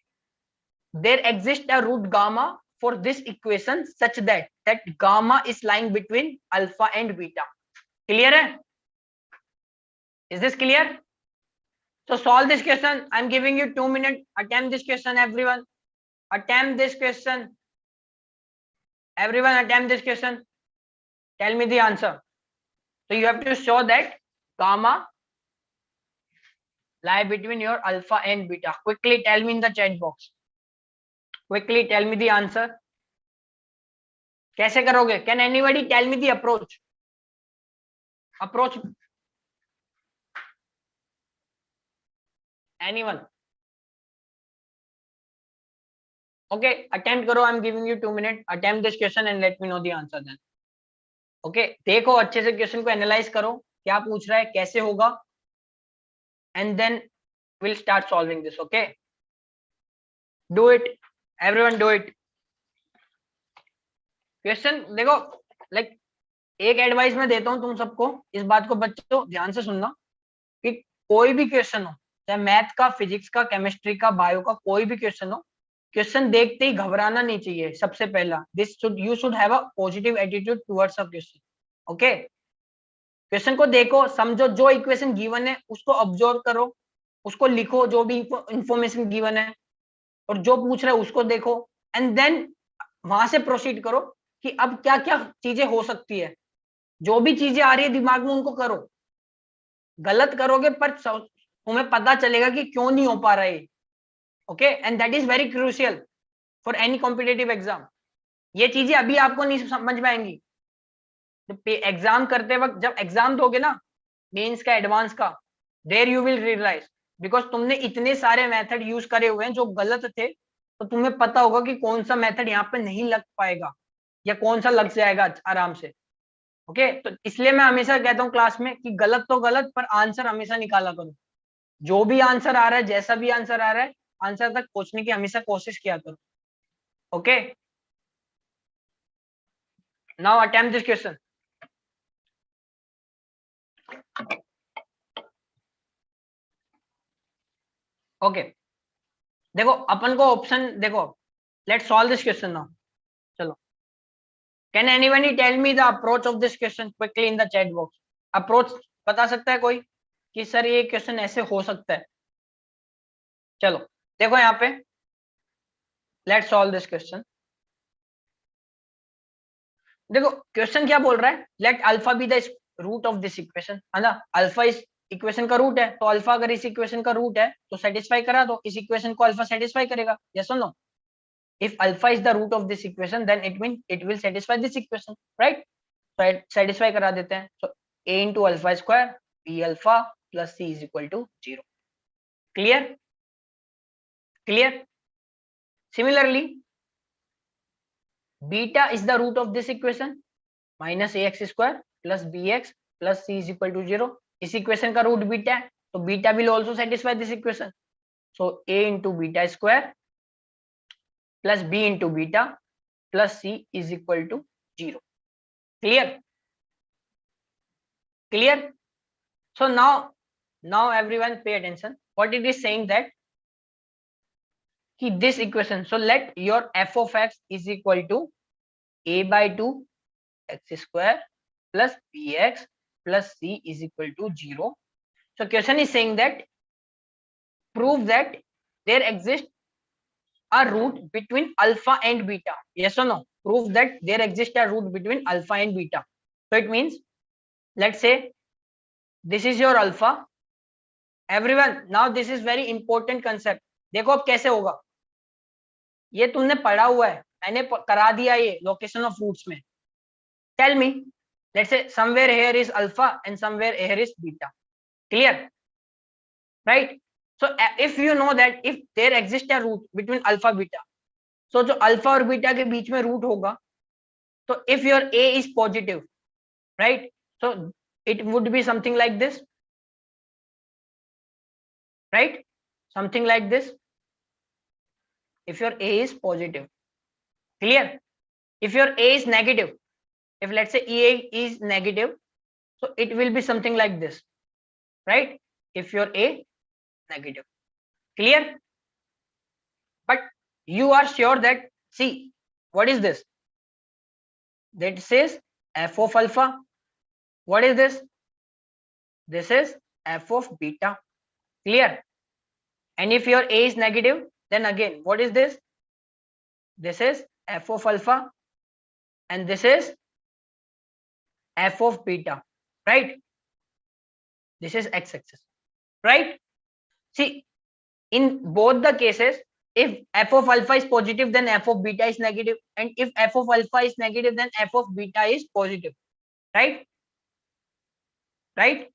there exists a root gamma for this equation such that gamma is lying between alpha and beta. Clear hai? Is this clear? So solve this question. I'm giving you 2 minutes. Attempt this question, everyone. Attempt this question. Everyone attempt this question. Tell me the answer. So you have to show that gamma lie between your alpha and beta. Quickly tell me in the chat box. Quickly tell me the answer. कैसे करोगे? Can anybody tell me the approach? Approach. Anyone? Okay, attempt करो. I'm giving you 2 minutes. Attempt this question and let me know the answer then. Okay, देखो अच्छे से question को analyse करो, क्या पूछ रहा है, कैसे होगा, and then we'll start solving this. Okay, do it, everyone do it. Question देखो, लाइक एक एडवाइस मैं देता हूं तुम सबको, इस बात को बच्चों ध्यान से सुनना कि कोई भी क्वेश्चन हो, चाहे मैथ का, फिजिक्स का, केमिस्ट्री का, बायो का, कोई भी क्वेश्चन हो, क्वेश्चन देखते ही घबराना नहीं चाहिए. सबसे पहला you should have a positive attitude towards a question. Okay, question को देखो, समझो, जो इक्वेशन गिवन है उसको ऑब्जर्व करो, उसको लिखो, जो भी इंफॉर्मेशन गिवन है, और जो पूछ रहा है उसको देखो, एंड देन वहां से प्रोसीड करो कि अब क्या क्या चीजें हो सकती है. जो भी चीजें आ रही है दिमाग में उनको करो. गलत करोगे पर तुम्हें पता चलेगा कि क्यों नहीं हो पा रहा है. Okay, and that is very crucial for any competitive exam. ये चीजें अभी आपको नहीं समझ में आएंगी. एग्जाम करते वक्त जब एग्जाम दोगे ना, मेंस का, एडवांस का, there you will realize, because तुमने इतने सारे मेथड यूज करे हुए हैं जो गलत थे, तो तुम्हें पता होगा कि कौन सा मेथड यहाँ पे नहीं लग पाएगा या कौन सा लग जाएगा आराम से. ओके, तो इसलिए मैं हमेशा कहता हूँ क्लास में कि गलत तो गलत, पर आंसर हमेशा निकाला करो. जो भी आंसर आ रहा है, जैसा भी आंसर आ रहा है, आंसर तक पहुंचने की हमेशा कोशिश किया करो. Okay, now attempt this question. Okay, देखो अपन को ऑप्शन देखो, let's solve this question now. चलो, can anybody tell me the approach of this question quickly in the chat box. Approach बता सकता है कोई कि सर ये क्वेश्चन ऐसे हो सकता है। चलो देखो यहाँ पे, लेट्स सॉल्व दिस क्वेश्चन। देखो क्वेश्चन क्या बोल रहा है, let alpha be the root of this equation, है ना। अल्फा इस इक्वेशन का रूट है, तो अल्फा अगर इस इक्वेशन का रूट है तो सेटिस्फाई करा दो, इस इक्वेशन को अल्फा सेटिस्फाई करेगा, यस और no. If alpha is the root of this equation then it mean it will satisfy this equation, right. Satisfy करा देते हैं। So a into alpha square B alpha plus C is equal to 0। Clear, clear. Similarly beta is the root of this equation, minus A x square plus B x plus C is equal to 0। इस equation का root beta है, तो beta will also satisfy this equation. So a into beta square plus b into beta plus c is equal to 0। Clear, clear. So now everyone pay attention what it is saying, that कि this equation, so let your f of x is equal to a by 2 x square plus bx plus c is equal to 0. So question is saying that prove that there exists a root between alpha and beta, yes or no. Prove that there exists a root between alpha and beta. So it means, let's say this is your alpha, everyone. Now this is very important concept. देखो अब कैसे होगा, ये तुमने पढ़ा हुआ है, मैंने करा दिया ये लोकेशन ऑफ रूट्स में। Tell me, let's say somewhere here is alpha and somewhere here is beta, clear, right. So if you know that if there exist a root between alpha beta, so जो alpha और beta के बीच में root होगा, तो if your A is positive, right, so it would be something like this, right, something like this, if your a is positive, clear. If your a is negative, if let's say a is negative, so it will be something like this, right, if your a negative, clear. But you are sure that, see, what is this, that says f of alpha, what is this, this is f of beta, clear. And if your a is negative, then again what is this, this is f of alpha and this is f of beta, right, this is x-axis, right. See, in both the cases, if f of alpha is positive then f of beta is negative, and if f of alpha is negative then f of beta is positive, right, right.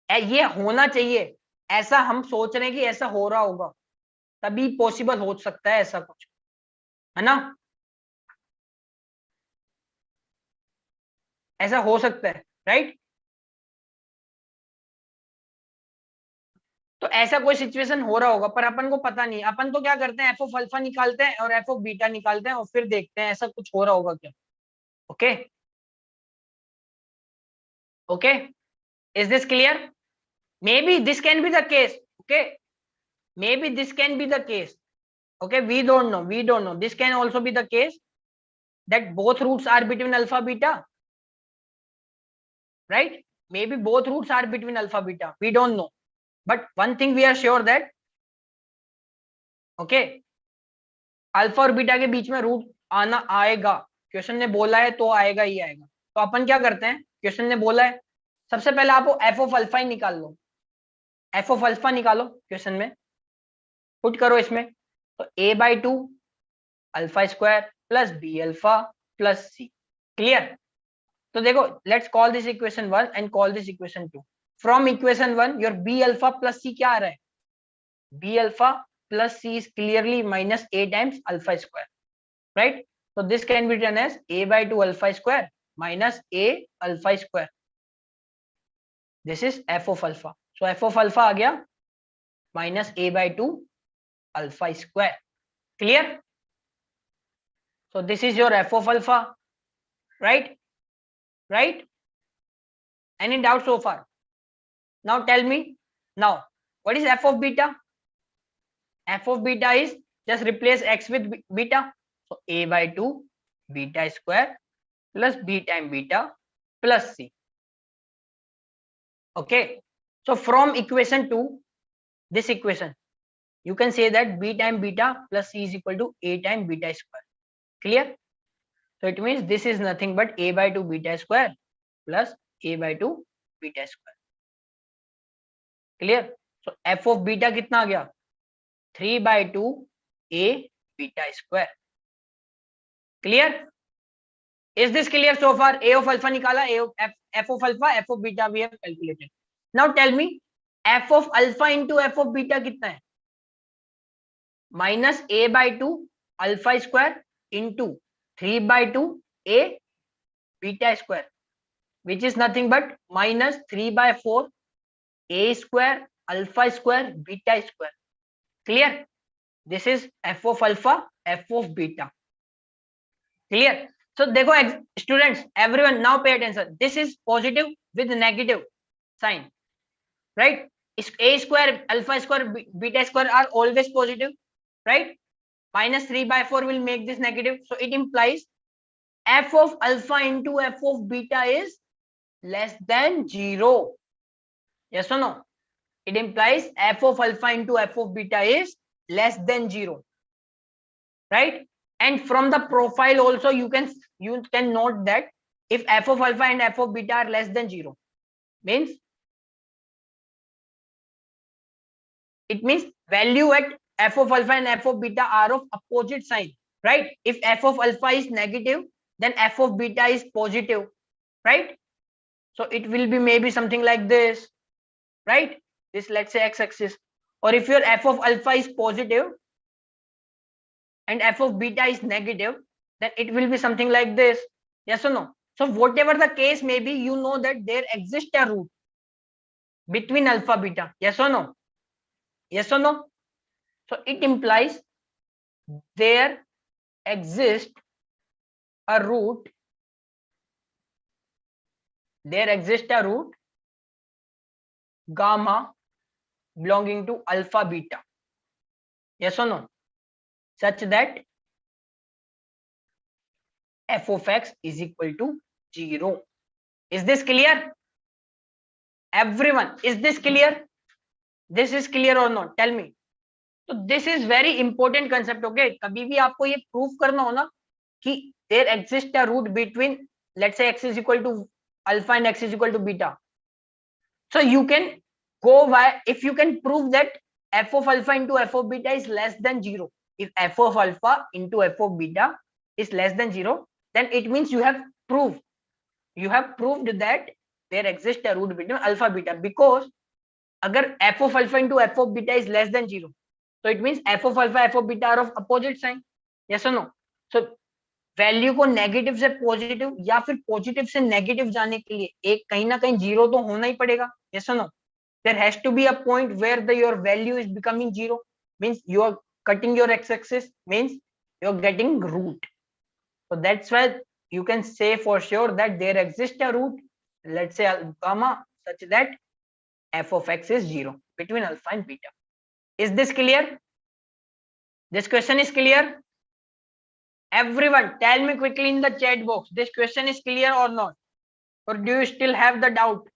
ये होना चाहिए, ऐसा हम सोच रहे हैं कि ऐसा हो रहा होगा, तभी पॉसिबल हो सकता है ऐसा कुछ, है ना, ऐसा हो सकता है, राइट। तो ऐसा कोई सिचुएशन हो रहा होगा पर अपन को पता नहीं, अपन तो क्या करते हैं, एफ ऑफ अल्फा निकालते हैं और एफ ऑफ बीटा निकालते हैं और फिर देखते हैं ऐसा कुछ हो रहा होगा क्या। Okay, okay, is this clear? Maybe this can be the case, okay, maybe this can be the case, okay, we don't know, this can also be the case that both roots are between alpha beta, right, maybe both roots are between alpha beta, we don't know, but one thing we are sure that, okay, alpha और beta के बीच में root आना आएगा, question ने बोला है तो आएगा ही आएगा। तो अपन क्या करते हैं, क्वेश्चन ने बोला है, सबसे पहले आप एफ ऑफ अल्फा ही निकाल लो, एफ ऑफ अल्फा निकालो, क्वेश्चन में पुट करो इसमें, तो a by 2 alpha square plus b alpha plus c, clear. तो देखो, let's call this equation 1 and call this equation 2। From equation 1 your b alpha plus c क्या आ रहा है, b alpha plus C is clearly minus a times alpha square, right. so this can be written as a by 2 alpha square minus a alpha square, this is f of alpha, so f of alpha आ गया minus a by 2 alpha square, clear. so this is your f of alpha, right, right, any doubt so far? now tell me, now what is f of beta, f of beta is just replace x with beta, so a by 2 beta square plus b time beta plus c, Okay, so from equation 2, this equation, you can say that b times beta plus c is equal to a times beta square. Clear? So it means this is nothing but a by 2 beta square plus a by 2 beta square. Clear? So f of beta कितना आ गया? 3 by 2 a beta square. Clear? Is this clear so far? A of alpha निकाला, f of alpha, f of beta we have calculated. Now tell me, f of alpha into f of beta कितना है? Minus a by 2 alpha square into 3 by 2 a beta square, which is nothing but minus 3 by 4 a square alpha square beta square. Clear? This is f of alpha, f of beta. Clear? So देखो students, everyone now pay attention. This is positive with negative sign, right? A square alpha square beta square are always positive, right? Minus 3 by 4 will make this negative, so it implies f of alpha into f of beta is less than 0. Yes or no? It implies f of alpha into f of beta is less than 0, right? And from the profile also you can note that if f of alpha and f of beta are less than 0, means it means value at f of alpha and f of beta are of opposite sign, right? If f of alpha is negative, then f of beta is positive, right? So it will be maybe something like this, right? This, let's say, x-axis. Or if your f of alpha is positive and f of beta is negative, then it will be something like this. Yes or no? So whatever the case may be, you know that there exists a root between alpha beta. Yes or no? Yes or no? So it implies there exists a root. There exists a root gamma belonging to alpha beta. Yes or no? Such that f of x is equal to 0. Is this clear? Everyone, is this clear? This is clear or not? Tell me. So this is very important concept. Okay, कभी भी आपको ये prove करना हो ना कि there exists a root between, let's say, x is equal to alpha and x is equal to beta. So you can go by, if you can prove that f of alpha into f of beta is less than 0. If f of alpha into f of beta is less than 0, then it means you have proved that there exists a root between alpha beta. Because अगर f of alpha into f of beta is less than 0, so it means f of alpha f of beta are of opposite sign. Yes or no? So value को negative से positive या फिर positive से negative जाने के लिए एक कहीं ना कहीं जीरो तो होना ही पड़ेगा. Yes or no? There has to be a point where your value is becoming 0, means you are cutting your x-axis, means you are getting root. So that's why you can say for sure that there exists a root, let's say gamma, such that f of x is 0 between alpha and beta. Is this clear? This question is clear? Everyone, tell me quickly in the chat box, this question is clear or not? Or do you still have the doubt?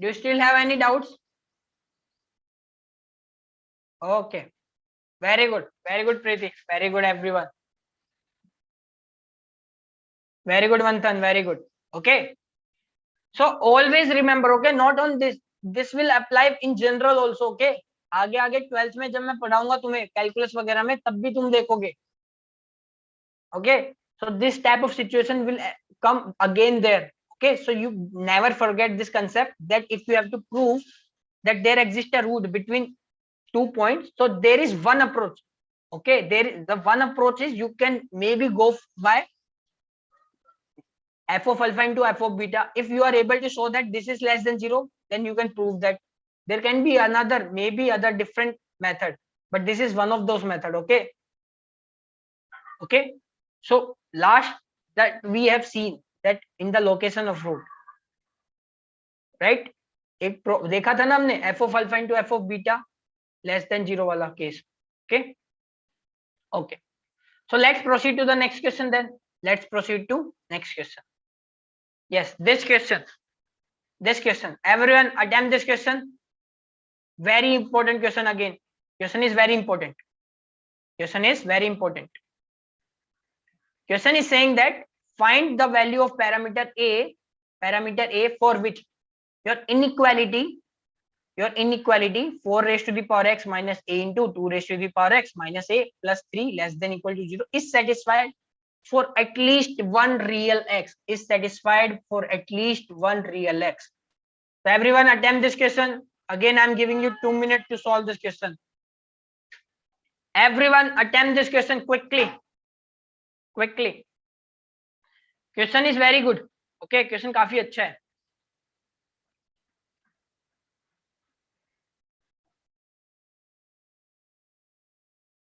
Do you still have any doubts? Okay, very good, Preeti, very good everyone, very good Manthan, very good. Okay, so always remember, okay, not on this will apply in general also. Okay, आगे आगे 12th में जब मैं पढ़ाऊंगा तुम्हें calculus वगैरह में, तब भी तुम देखोगे. Okay, so this type of situation will come again there. Okay, so you never forget this concept that if you have to prove that there exists a root between 2 points, so there is one approach. Okay, the one approach is you can maybe go by f of alpha into f of beta. If you are able to show that this is less than 0, then you can prove that. There can be another, maybe other different method, but this is one of those method. Okay, okay. So last that we have seen that in the location of root, right? एक देखा था ना हमने f of alpha into f of beta less than 0 वाला case. Okay, okay. So let's proceed to the next question then. Let's proceed to next question. Yes, this question. this question. Everyone attempt this question. Very important question again. Question is very important. Question is very important. Question is saying that find the value of parameter A for which your inequality 4 raised to the power x minus a into 2 raised to the power x minus a plus 3 less than equal to 0 is satisfied for at least one real x. Is satisfied for at least one real x. So everyone attempt this question. Again, I'm giving you 2 minutes to solve this question. Everyone attempt this question quickly. Quickly. Question is very good. Okay, question काफी अच्छा है.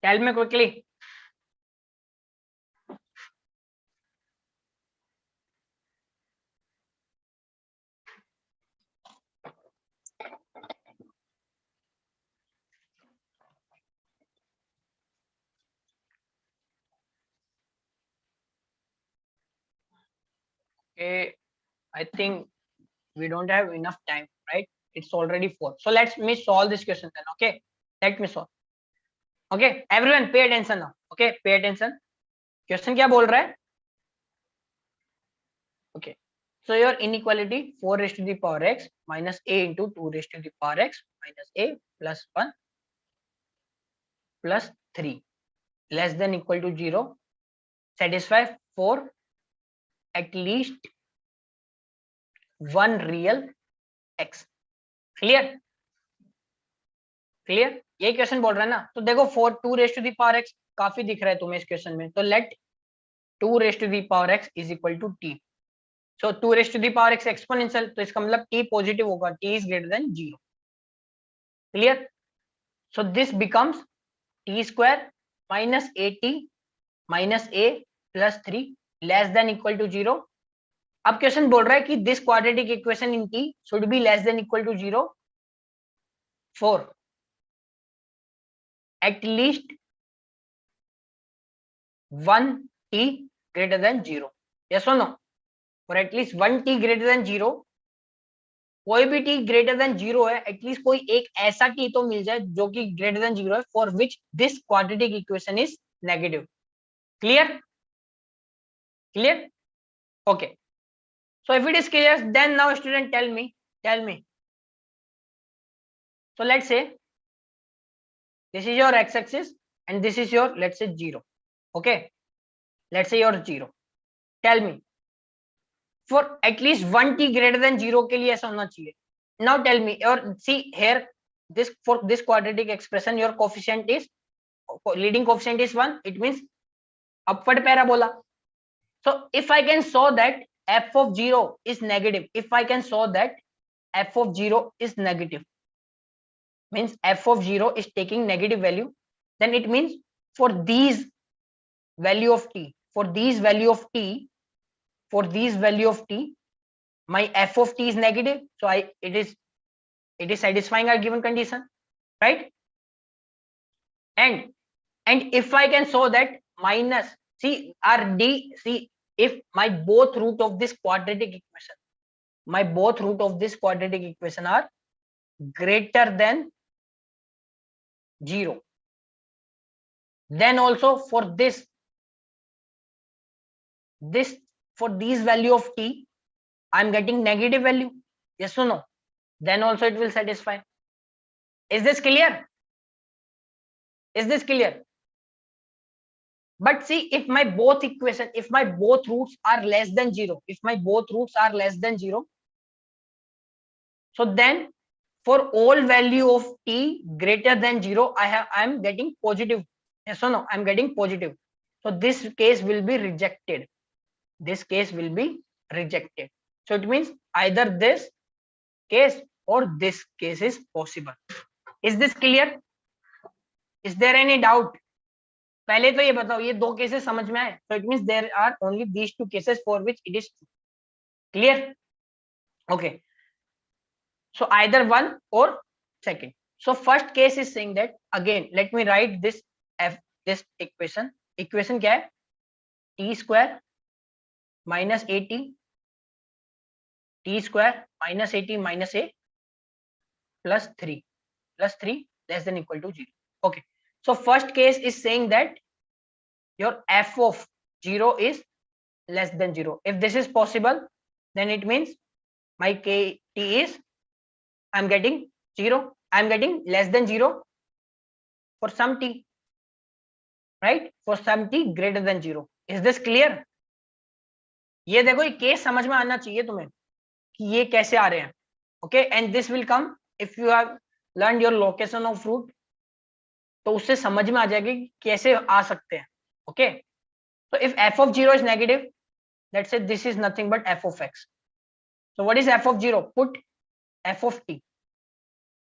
Tell me quickly. Okay, I think we don't have enough time, right? It's already 4. So let me solve this question then. Okay, let me solve. Okay, everyone pay attention now. Okay, pay attention. Question क्या बोल रहा है? Okay, so your inequality 4 raised to the power x minus a into 2 raised to the power x minus a plus 1 plus 3 less than equal to 0 satisfy for at least one real x. Clear clear ये question बोल रहा है ना. तो देखो 2 raised to the power x काफी दिख रहा है तुम्हें इस क्वेश्चन में. तो late 2 raised to the power x is equal to t. So 2 raised to the power x exponential, तो इसका मतलब t पॉजिटिव होगा, t is greater than 0. Clear. So this becomes t square minus at minus a plus 3 less than equal to 0. अब question बोल रहा है कि this quadratic equation in t should be less than equal to 0 for at least 1 t greater than 0. yes or no? For at least 1 t greater than 0. कोई भी t greater than 0 है, at least कोई एक ऐसा t तो मिल जाए जो कि greater than 0 है, for which this quadratic equation is negative. clear clear okay. So if it is clear, then now student tell me. So let's say this is your x-axis and this is your, let's say 0. okay, let's say your 0. tell me for at least 1 t greater than 0 के लिए ऐसा होना चाहिए. Now tell me, or see here, this for this quadratic expression your coefficient is, leading coefficient is 1. it means upward parabola. So if I can show that f of 0 is negative, if I can show that f of 0 is negative, means f of 0 is taking negative value, then it means for these value of t, my f of t is negative. So it is satisfying our given condition, right? And if I can show that minus, see our d, see if my both root of this quadratic equation, are greater than 0, then also for for these value of t I'm getting negative value, yes or no? Then also it will satisfy. Is this clear? But see, if my both roots are less than 0, so then for all value of t greater than 0 I am getting positive, yes or no? I'm getting positive. So this case will be rejected. So it means either this case or this case is possible. Is this clear? Is there any doubt? पहले तो ये बताओ, ये दो cases समझ में आए? So it means there are only these two cases for which it is clear. Okay, so either one or second. So first case is saying that, again let me write this equation क्या है? t square minus at t square minus 80 minus a plus 3 less than equal to 0. Okay, so first case is saying that your f of 0 is less than 0. If this is possible, then it means my kt is I'm getting 0. I'm getting less than 0 for some t, right? For some t greater than 0. Is this clear? ये देखो ये case समझ में आना चाहिए तुम्हें कि ये कैसे आ रहे हैं. Okay, and this will come if you have learn your location of root, तो उससे समझ में आ जाएगी कि कैसे आ सकते हैं. Okay, so if f of 0 is negative, let's say this is nothing but f of x. So what is f of 0? Put f of t.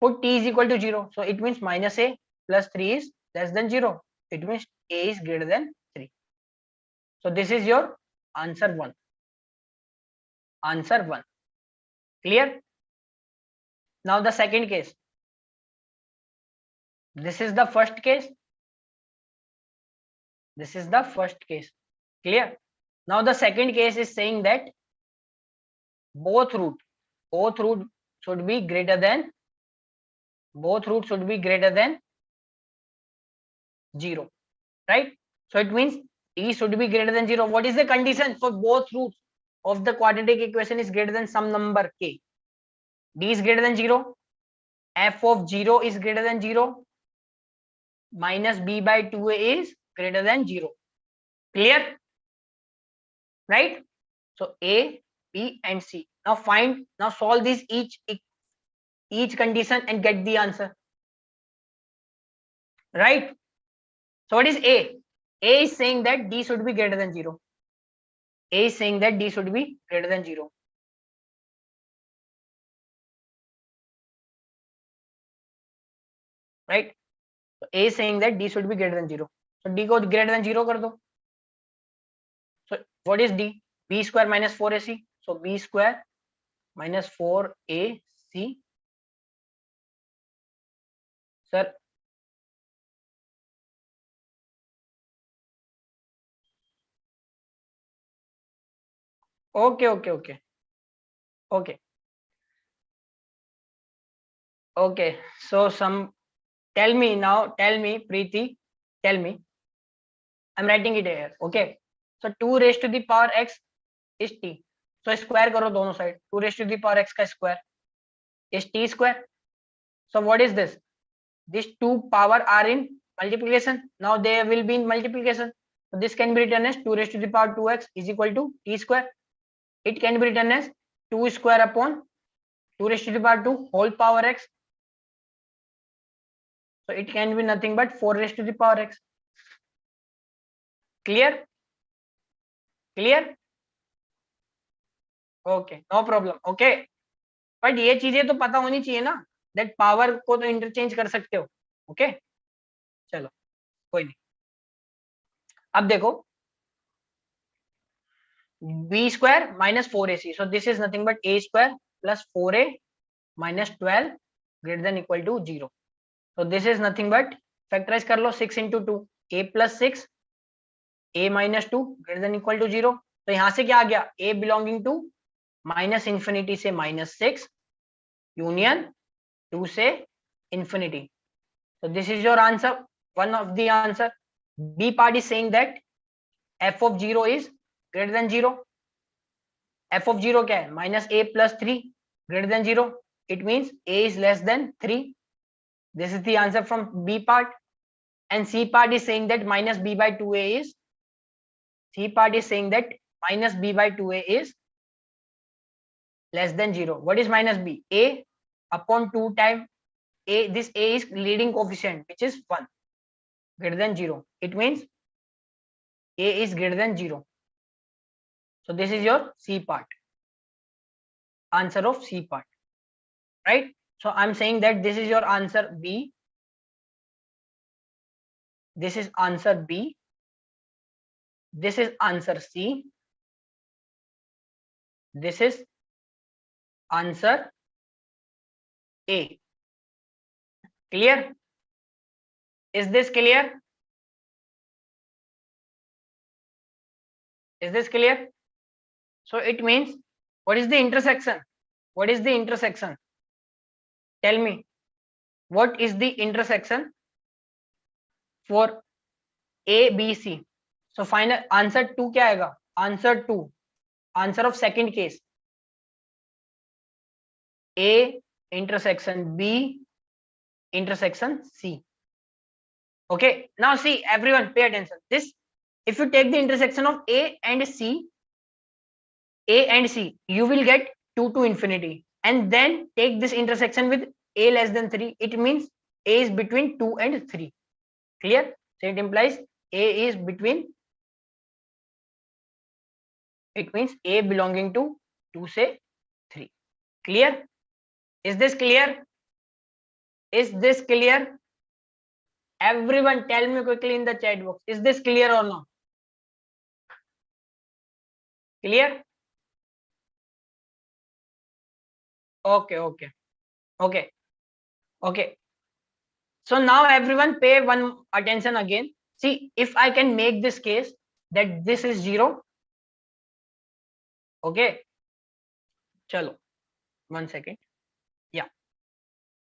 Put t is equal to 0. So it means minus a plus 3 is less than 0. It means a is greater than 3. So this is your answer 1. Answer 1. Clear? Now the second case. This is the first case. This is the first case. Clear? Now the second case is saying that both root should be greater than 0, right? So it means t should be greater than 0. What is the condition for both roots of the quadratic equation is greater than some number k? D is greater than 0, f of 0 is greater than 0, minus b by 2a is greater than 0. Clear? Right? So a, b and c. Now solve this each condition and get the answer. Right? So what is a? A is saying that d should be greater than 0. A is saying that d should be greater than 0. Right? So A is saying that d should be greater than 0. So d को greater than 0 कर दो. So what is d? B square minus 4ac. So b square minus 4ac. Sir, okay. So tell me, Preeti, tell me. I'm writing it here. Okay. So 2 raised to the power x is t. So square करो दोनों side. 2 raised to the power x का square is t square. So what is this? These two power are in multiplication. Now they will be in multiplication. So this can be written as 2 raised to the power 2x is equal to t square. It can be written as 2 square upon 2 raised to the power 2 whole power x. So it can be nothing but 4 raised to the power x. Clear? Clear? Okay, no problem. Okay, but ये चीजें तो पता होनी चाहिए ना, that power को तो interchange कर सकते हो. ओके, चलो कोई नहीं. अब देखो b square minus 4ac. So this is nothing but a square plus 4a minus 12 greater than equal to 0. So this is nothing but factorize कर लो 6 into 2 a plus 6 a minus 2 greater than equal to 0. तो यहाँ से क्या आ गया? a belonging to minus infinity से minus 6 union 2 से infinity. So this is your answer, one of the answer. B part is saying that f of 0 is greater than 0. f of 0 क्या है? minus a plus 3 greater than 0. It means a is less than 3. This is the answer from B part. And C part is saying that minus b by 2a is, C part is saying that minus b by 2a is less than 0. What is minus b? A upon 2 times a. This a is leading coefficient, which is 1 greater than 0. It means a is greater than 0. So this is your C part, answer of C part, right? So I'm saying that this is your answer B. This is answer B. This is answer C. This is answer A. Clear? Is this clear? Is this clear? So it means, what is the intersection? What is the intersection? Tell me. What is the intersection for A, B, C? So final answer 2 क्या आएगा? Answer 2. Answer of second case. A intersection B intersection C. Okay. Now see, everyone, pay attention. This, if you take the intersection of A and C, you will get 2 to infinity, and then take this intersection with A less than 3. It means A is between 2 and 3. Clear? So it implies A is between. It means A belonging to 2 say 3. Clear? Is this clear? Is this clear? Everyone tell me quickly in the chat box. Is this clear or not? Clear? Okay, okay, okay, okay. So now everyone pay one attention again. See, if I can make this case that this is 0. Okay. Chalo. 1 second. Yeah.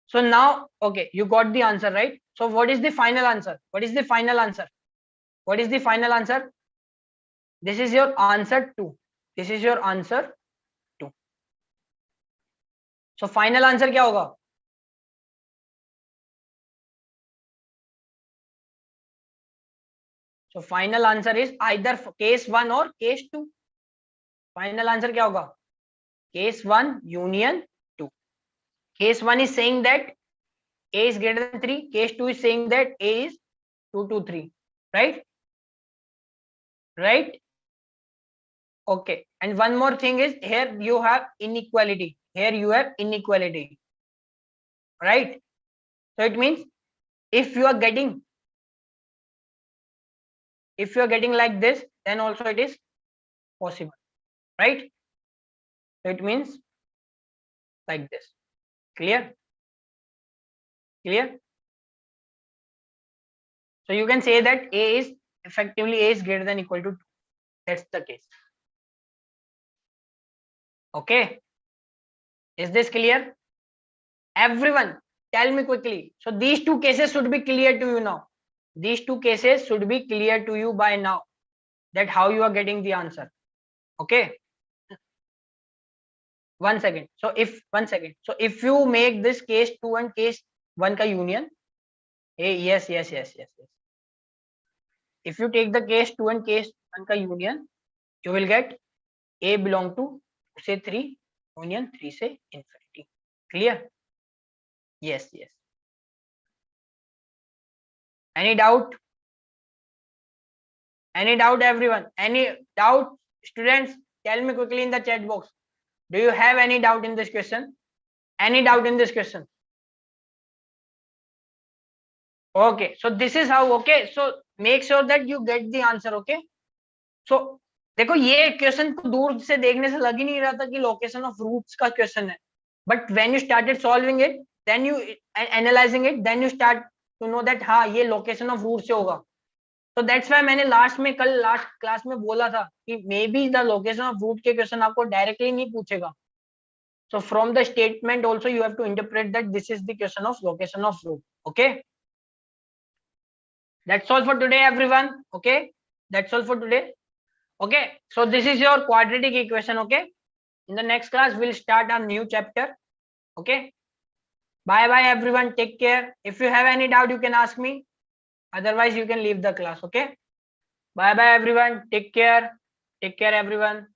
So now, okay, you got the answer, right? So what is the final answer? What is the final answer? What is the final answer? This is your answer 2. This is your answer 2. So final answer क्या होगा? So final answer is either case 1 or case 2. Final answer क्या होगा? Case 1 union 2. Case 1 is saying that A is greater than 3. Case 2 is saying that A is 2 to 3. Right? Right? Okay. And one more thing is, here you have inequality. Here you have inequality. Right? So it means if you are getting like this, then also it is possible. Right? So it means like this. Clear? Clear? So you can say that A is effectively A is greater than equal to 2. That's the case. Okay. Is this clear? Everyone, tell me quickly. So these two cases should be clear to you now. These two cases should be clear to you by now, that how you are getting the answer. Okay. 1 second. So if you make this case 2 and case 1 ka union, yes. If you take the case 2 and case 1 ka union, you will get A belong to say 3 union 3 say infinity. Clear? Yes. Any doubt? Any doubt, everyone? Any doubt, students? Tell me quickly in the chat box. Do you have any doubt in this question? Any doubt in this question? Okay, so this is how. Okay, so make sure that you get the answer. Okay, so देखो ये question को दूर से देखने से लग ही नहीं रहा था कि लोकेशन ऑफ रूट्स का क्वेश्चन है, but when you started solving it, then you analyzing it, then you start to know that हाँ ये लोकेशन ऑफ रूट से होगा. तो दैट्स व्हाई मैंने कल लास्ट क्लास में बोला था कि may be the location of root के क्वेश्चन आपको डायरेक्टली नहीं पूछेगा. So from the statement also you have to interpret that this is the question of location of root. Okay, that's all for today, everyone. Okay, that's all for today. Okay, so this is your quadratic equation. Okay, in the next class we'll start a new chapter. Okay, bye bye everyone, take care. If you have any doubt you can ask me, otherwise you can leave the class. Okay, bye bye everyone, take care everyone.